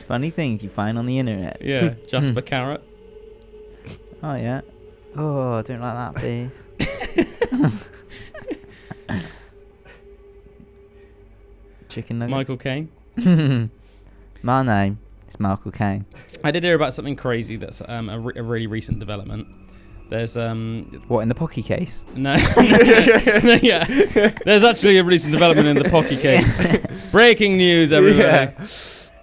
Funny things you find on the internet. Yeah. Jasper Carrot. Oh yeah. Oh, I don't like that face. Chicken nuggets. Michael Caine. My name is Michael Caine. I did hear about something crazy that's a really recent development. There's what, in the Pocky case? No. Yeah. There's actually a recent development in the Pocky case. Breaking news, everybody. Yeah.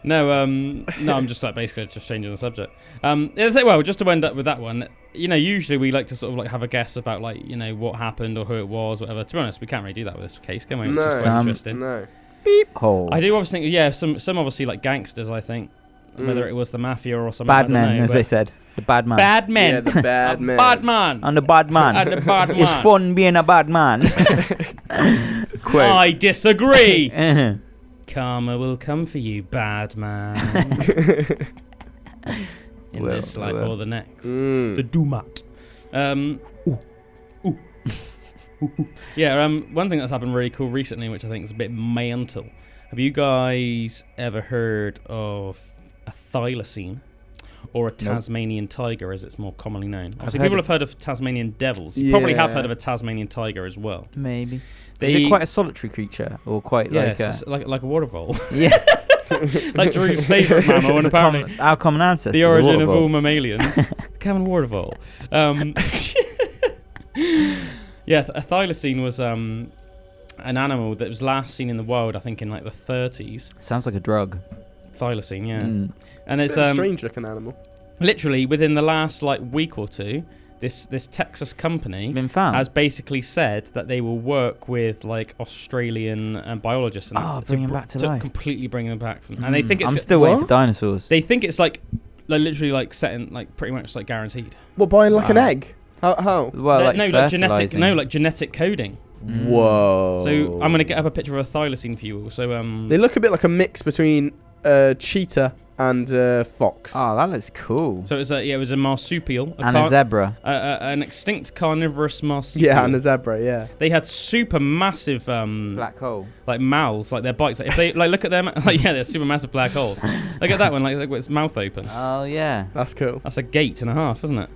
No, I'm just like basically just changing the subject. Well, just to end up with that one, you know, usually we like to sort of like have a guess about like, you know, what happened or who it was, whatever. To be honest, we can't really do that with this case, can we? No. Which is quite interesting. No. Beep hole. I do obviously think, some obviously like gangsters, I think. Whether it was the mafia or something. Bad men, as they said. The bad man. Bad men. Yeah, the bad man. Bad man. And the bad man. And the bad man. It's fun being a bad man. Quote. I disagree. Karma will come for you, bad man. In this life or the next. The Dumat. Yeah, one thing that's happened really cool recently, which I think is a bit mental. Have you guys ever heard of a thylacine? Or a Tasmanian tiger, as it's more commonly known. Obviously, people have heard of Tasmanian devils. You probably have heard of a Tasmanian tiger as well. Maybe. Is it quite a solitary creature, or quite like a water vole? Yeah. Like Drew's favourite mammal, and apparently our common ancestor. The origin of all mammalians. Common water vole. Yeah, a thylacine was an animal that was last seen in the wild, I think, in like the 30s. Sounds like a drug. Thylacine, yeah. And it's a strange looking animal. Literally within the last like week or two, this Texas company has basically said that they will work with like Australian biologists and bring them back to life. Completely bring them back from, and they think it's I'm still waiting for dinosaurs. They think it's like literally like set in like pretty much like guaranteed. What, buying like an egg? How? Well, like genetic coding. Whoa. So I'm gonna get up a picture of a thylacine for you all. So they look a bit like a mix between a cheetah and a fox. Oh, that looks cool. So it was a marsupial And a zebra. an extinct carnivorous marsupial. Yeah, and a zebra. Yeah. They had super massive Black hole. like mouths, like their bites. Like if they like look at them, like they're super massive black holes. Look at that one, like with its mouth open. Oh yeah. That's cool. That's a gate and a half, isn't it?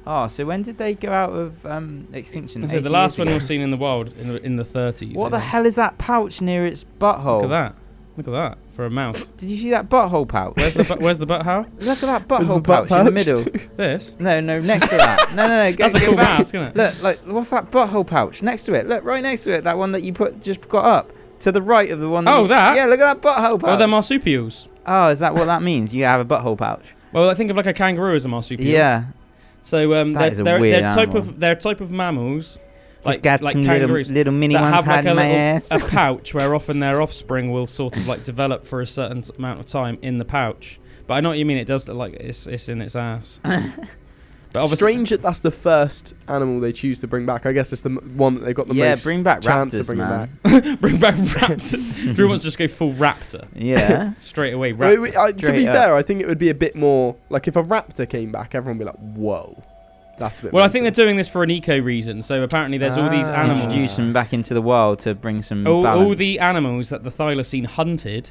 Oh, so when did they go out of extinction? So the last one was seen in the wild in the 30s. What the hell is that pouch near its butthole? Look at that. Look at that for a mouth. Did you see that butthole pouch? Where's the butthole? Look at that Where's the butthole butt pouch in the pouch? middle. This. No, next to that. No. That's a cool mask, isn't it? Look, like what's that butthole pouch next to it? Look, right next to it. That one that you just got up to the right of the one. That? Yeah, look at that butthole pouch. Oh, they're marsupials. Oh, is that what that means? You have a butthole pouch. Well, I think of like a kangaroo as a marsupial. Yeah. So That is a weird animal. they're type of mammals. Just got some kangaroos little mini that ones have like hiding my ass. a pouch where often their offspring will sort of like develop for a certain amount of time in the pouch. But I know what you mean. It does look like it's in its ass. But obviously, strange that that's the first animal they choose to bring back. I guess it's the one that they've got the most bring back chance raptors, of bringing man. back. bring back raptors. Drew wants to just go full raptor. Yeah. Straight away, raptor. To be fair, I think it would be a bit more like if a raptor came back, everyone would be like, "Whoa, that's a bit." Well, I think they're doing this for an eco reason. So apparently, there's all these animals. Introduce them back into the wild to bring some all balance. the animals that the thylacine hunted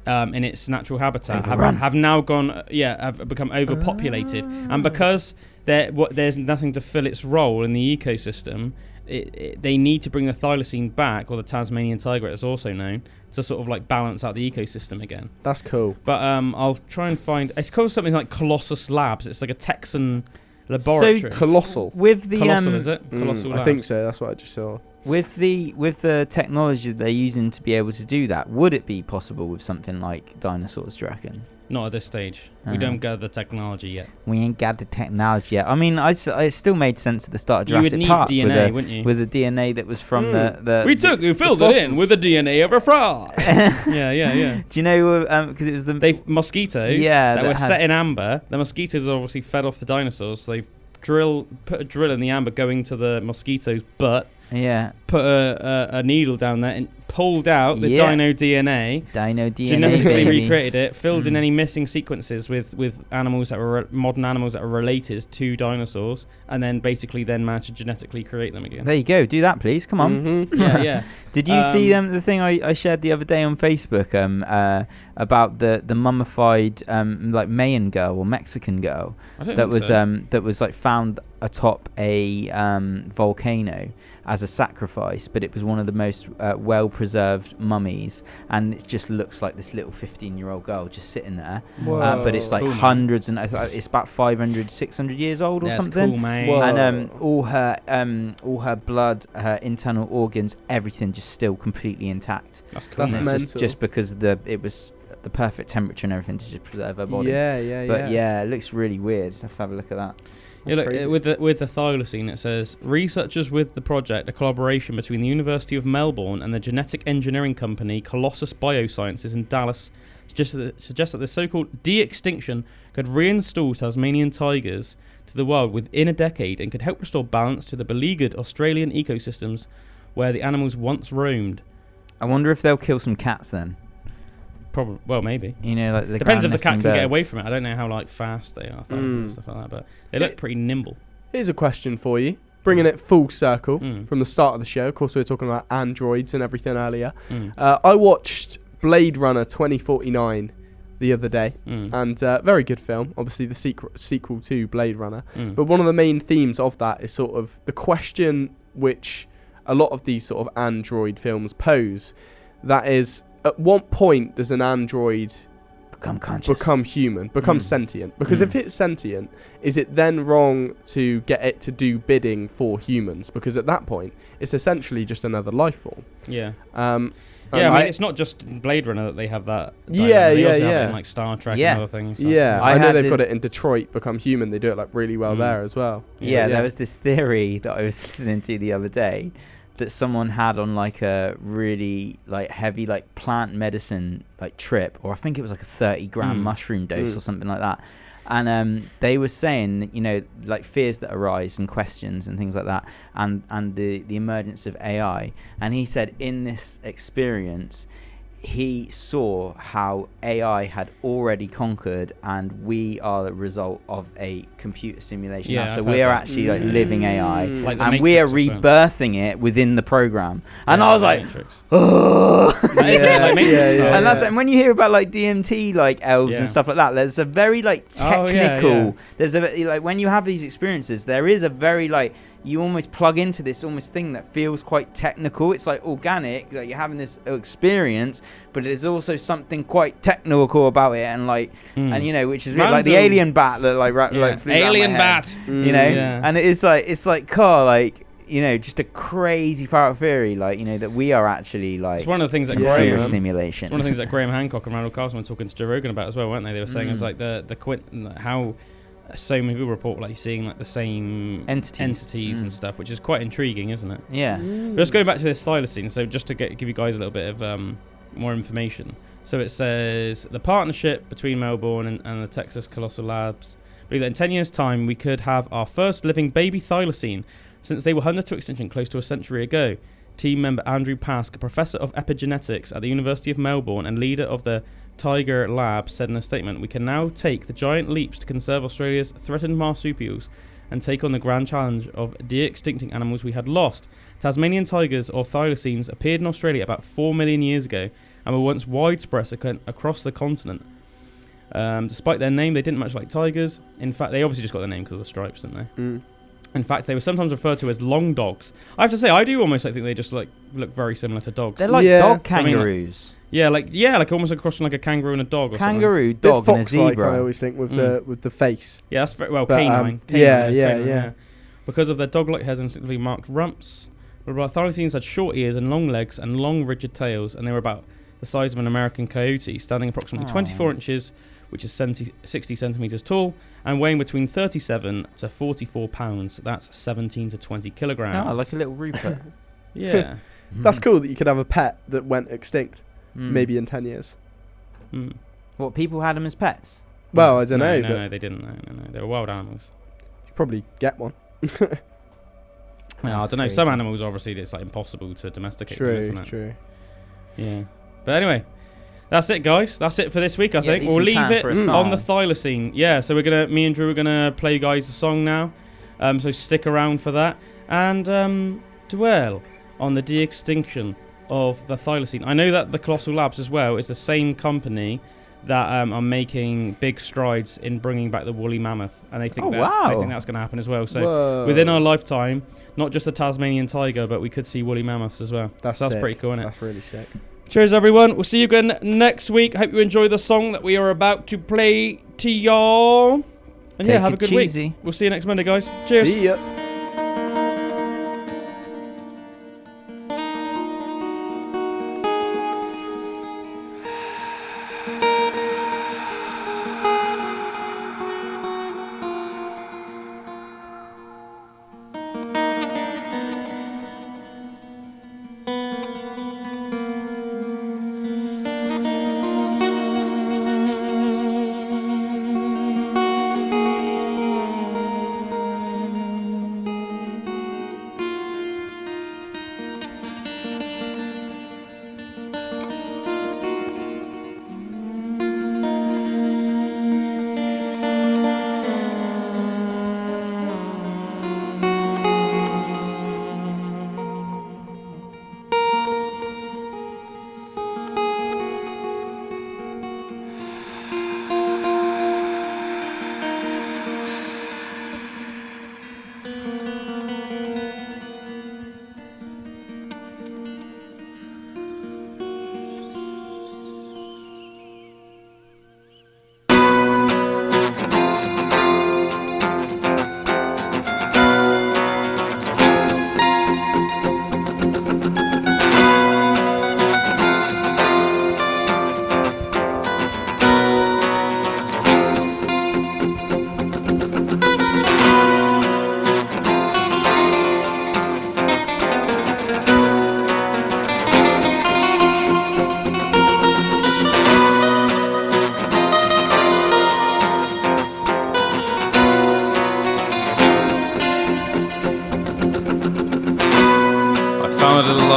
in its natural habitat have now have become overpopulated, and because there's nothing to fill its role in the ecosystem, they need to bring the thylacine back, or the Tasmanian tiger, as also known, to sort of like balance out the ecosystem again. That's cool. But I'll try and find. It's called something like Colossus Labs. It's like a Texan laboratory. So colossal. With the Colossal, is it? Colossal Labs. I think so. That's what I just saw. With the technology that they're using to be able to do that, would it be possible with something like dinosaurs, do you reckon? Not at this stage. We don't got the technology yet. We ain't got the technology yet. I mean, it still made sense at the start of You would Jurassic need Park DNA, wouldn't you? with the DNA that was from the We filled it in with the DNA of a frog. yeah. Do you know, because it was the mosquitoes that were set in amber. The mosquitoes obviously fed off the dinosaurs, so they've put a drill in the amber going to the mosquito's butt. Yeah. Put a needle down there and pulled out the dino DNA. Genetically recreated it, filled in any missing sequences with animals that were modern animals that are related to dinosaurs, and then basically managed to genetically create them again. There you go. Do that, please. Come on. Mm-hmm. Yeah. Did you see the thing I shared the other day on Facebook about the mummified like Mayan girl or Mexican girl that was like found atop a volcano as a sacrifice, but it was one of the most well-preserved mummies, and it just looks like this little 15-year-old girl just sitting there. But it's like cool, hundreds, and it's about 500, 600 years old or something. Cool, mate. And all her blood, her internal organs, everything just still completely intact. That's cool. That's mental. Just because it was the perfect temperature and everything to just preserve her body. Yeah. Yeah, it looks really weird. Have to have a look at that. Yeah, look, with the thylacine, it says researchers with the project, a collaboration between the University of Melbourne and the genetic engineering company Colossus Biosciences in Dallas, suggest that the so-called de-extinction could reinstall Tasmanian tigers to the wild within a decade and could help restore balance to the beleaguered Australian ecosystems where the animals once roamed. I wonder if they'll kill some cats then. Probably, well, maybe. You know, like depends if the cat can get away from it. I don't know how like fast they are, and stuff like that, but they look pretty nimble. Here's a question for you, bringing it full circle from the start of the show. Of course, we were talking about androids and everything earlier. I watched Blade Runner 2049 the other day, and very good film. Obviously, the sequel to Blade Runner. But one of the main themes of that is sort of the question which a lot of these sort of android films pose. That is, at what point does an android become conscious, become human, become sentient? Because if it's sentient, is it then wrong to get it to do bidding for humans? Because at that point, it's essentially just another life form. Yeah. I mean, it's not just in Blade Runner that they have that. They also have it in like Star Trek and other things. So. Yeah, I know they've got it in Detroit, Become Human. They do it like really well there as well. Yeah, there was this theory that I was listening to the other day that someone had on like a really like heavy like plant medicine like trip, or I think it was like a 30-gram mushroom dose or something like that. And they were saying, you know, like fears that arise and questions and things like that, and the emergence of AI. And he said in this experience, he saw how AI had already conquered, and we are the result of a computer simulation. Yeah, now. So we are actually like living AI, like and we are rebirthing it within the program. And I was like, oh, and that's and when you hear about like DMT like elves and stuff like that, there's a very like technical. There's a like when you have these experiences, there is a very like. You almost plug into this almost thing that feels quite technical. It's like organic, like you're having this experience, but there's also something quite technical about it, and like, and you know, which is really like the alien bat that like flew alien bat, you know, and it's like car, like, you know, just a crazy power theory, like, you know, that we are actually like. It's one of the things that Graham simulation. It's one of the things that Graham Hancock and Randall Carlson were talking to Joe Rogan about as well, weren't they? They were saying it was like how. So many people report like seeing like the same entities and stuff, which is quite intriguing, isn't it? Yeah. But let's go back to this Thylacine. So just to give you guys a little bit of more information. So it says the partnership between Melbourne and the Texas Colossal Labs believe that in 10 years' time we could have our first living baby Thylacine, since they were hunted to extinction close to a century ago. Team member Andrew Pask, a professor of epigenetics at the University of Melbourne and leader of the Tiger Lab, said in a statement, "We can now take the giant leaps to conserve Australia's threatened marsupials and take on the grand challenge of de-extincting animals we had lost. Tasmanian tigers, or thylacines, appeared in Australia about 4 million years ago and were once widespread across the continent. Despite their name, they didn't much like tigers. In fact, they obviously just got their name because of the stripes, didn't they? In fact, they were sometimes referred to as long dogs. I have to say, I do almost think they just like look very similar to dogs. They're like dog kangaroos. I mean, like almost like crossing like a kangaroo and a dog or kangaroo, something. Dog, and a zebra. I always think with the face. Yeah, that's very well canine. Yeah. Because of their dog-like heads and instinctively marked rumps. But Thylacines had short ears and long legs and long rigid tails, and they were about the size of an American coyote, standing approximately 24 inches, which is 60 centimeters tall, and weighing between 37 to 44 pounds. That's 17 to 20 kilograms. Oh, like a little Rupert. Yeah. That's cool that you could have a pet that went extinct, maybe in 10 years. What, people had them as pets? Well, I don't know. No, they didn't. No. They were wild animals. You probably get one. I don't know. Some animals, obviously, it's like impossible to domesticate them, isn't it? True. Yeah. But anyway, that's it, guys. That's it for this week, I think. We'll leave it on the Thylacine. Yeah, so me and Drew are going to play you guys a song now. So stick around for that. And dwell on the de-extinction of the Thylacine. I know that the Colossal Labs as well is the same company that are making big strides in bringing back the woolly mammoth, and they think that's going to happen as well. So within our lifetime, not just the Tasmanian tiger, but we could see woolly mammoths as well. That's pretty cool, isn't it? That's really sick. Cheers, everyone. We'll see you again next week. Hope you enjoy the song that we are about to play to y'all. And have a good week. We'll see you next Monday, guys. Cheers. See ya.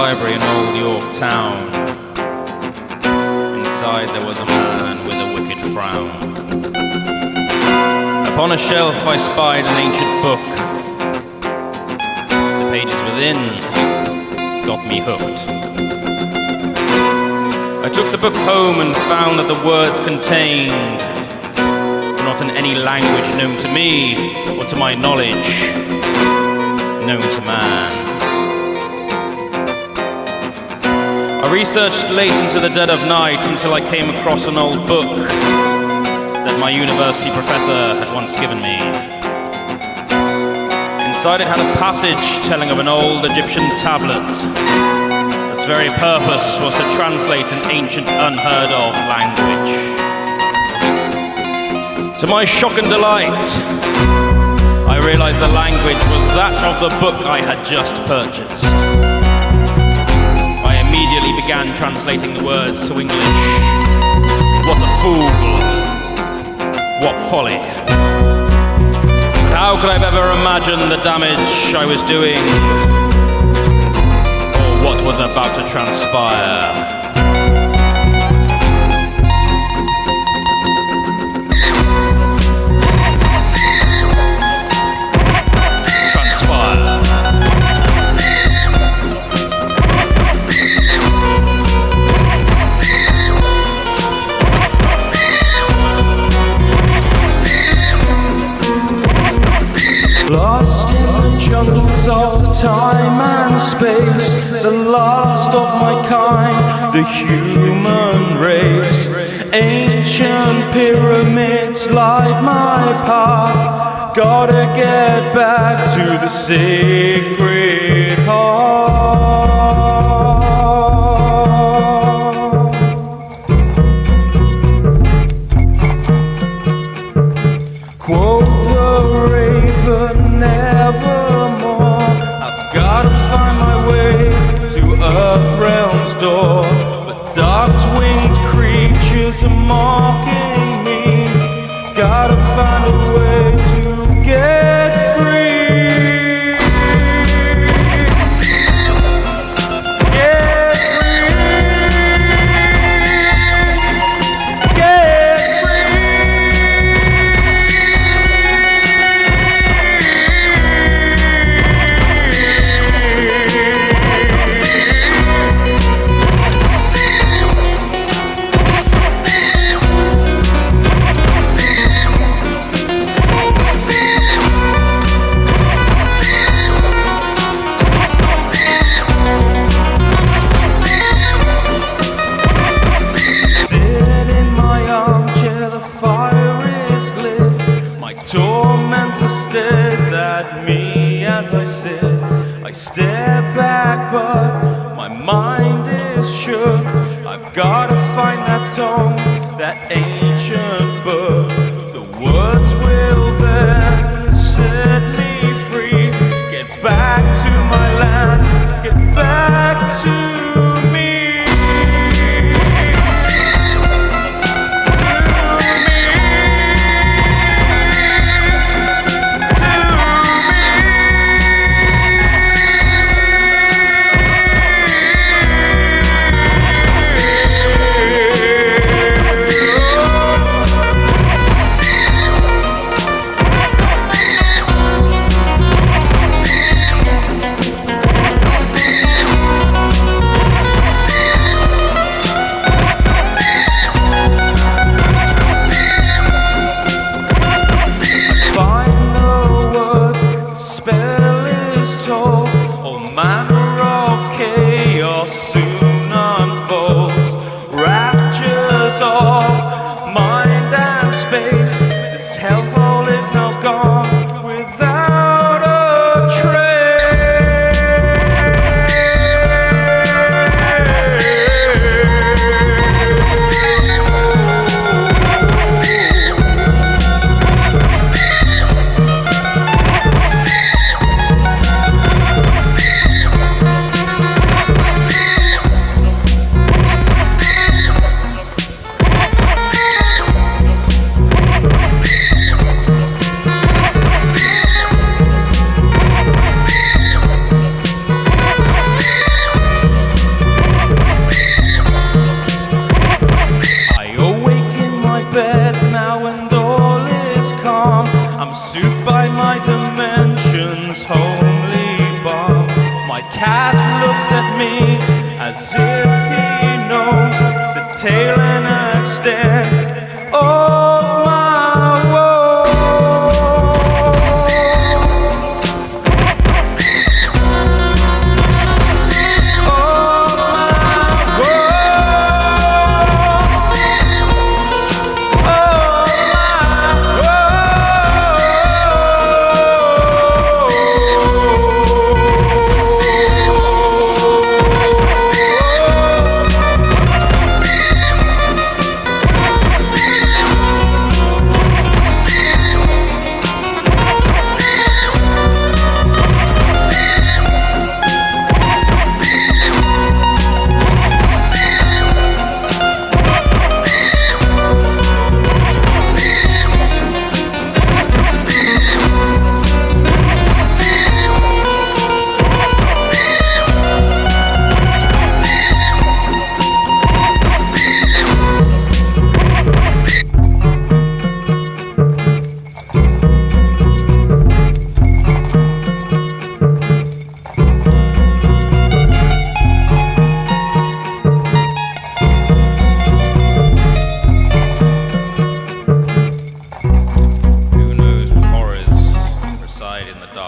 library in Old York Town. Inside there was a man with a wicked frown. Upon a shelf I spied an ancient book. The pages within got me hooked. I took the book home and found that the words contained were not in any language known to me or to my knowledge known to man. I researched late into the dead of night until I came across an old book that my university professor had once given me. Inside it had a passage telling of an old Egyptian tablet. Its very purpose was to translate an ancient, unheard of language. To my shock and delight, I realized the language was that of the book I had just purchased. I immediately began translating the words to English. What a fool! What folly! But how could I have ever imagined the damage I was doing, or what was about to transpire? Lost in the jungles of time and space, the last of my kind, the human race. Ancient pyramids light my path, gotta get back to the sacred heart. Quote the raven nevermore, I've gotta find my way to Earth Realm's door. But dark-winged creatures are mocking me, gotta find a way to get free. I stare back, but my mind is shook. I've gotta find that tome, that ancient book. The words will then set me free. Get back to my land, get back to me.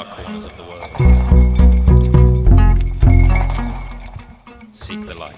dark corners of the world. Seek the light.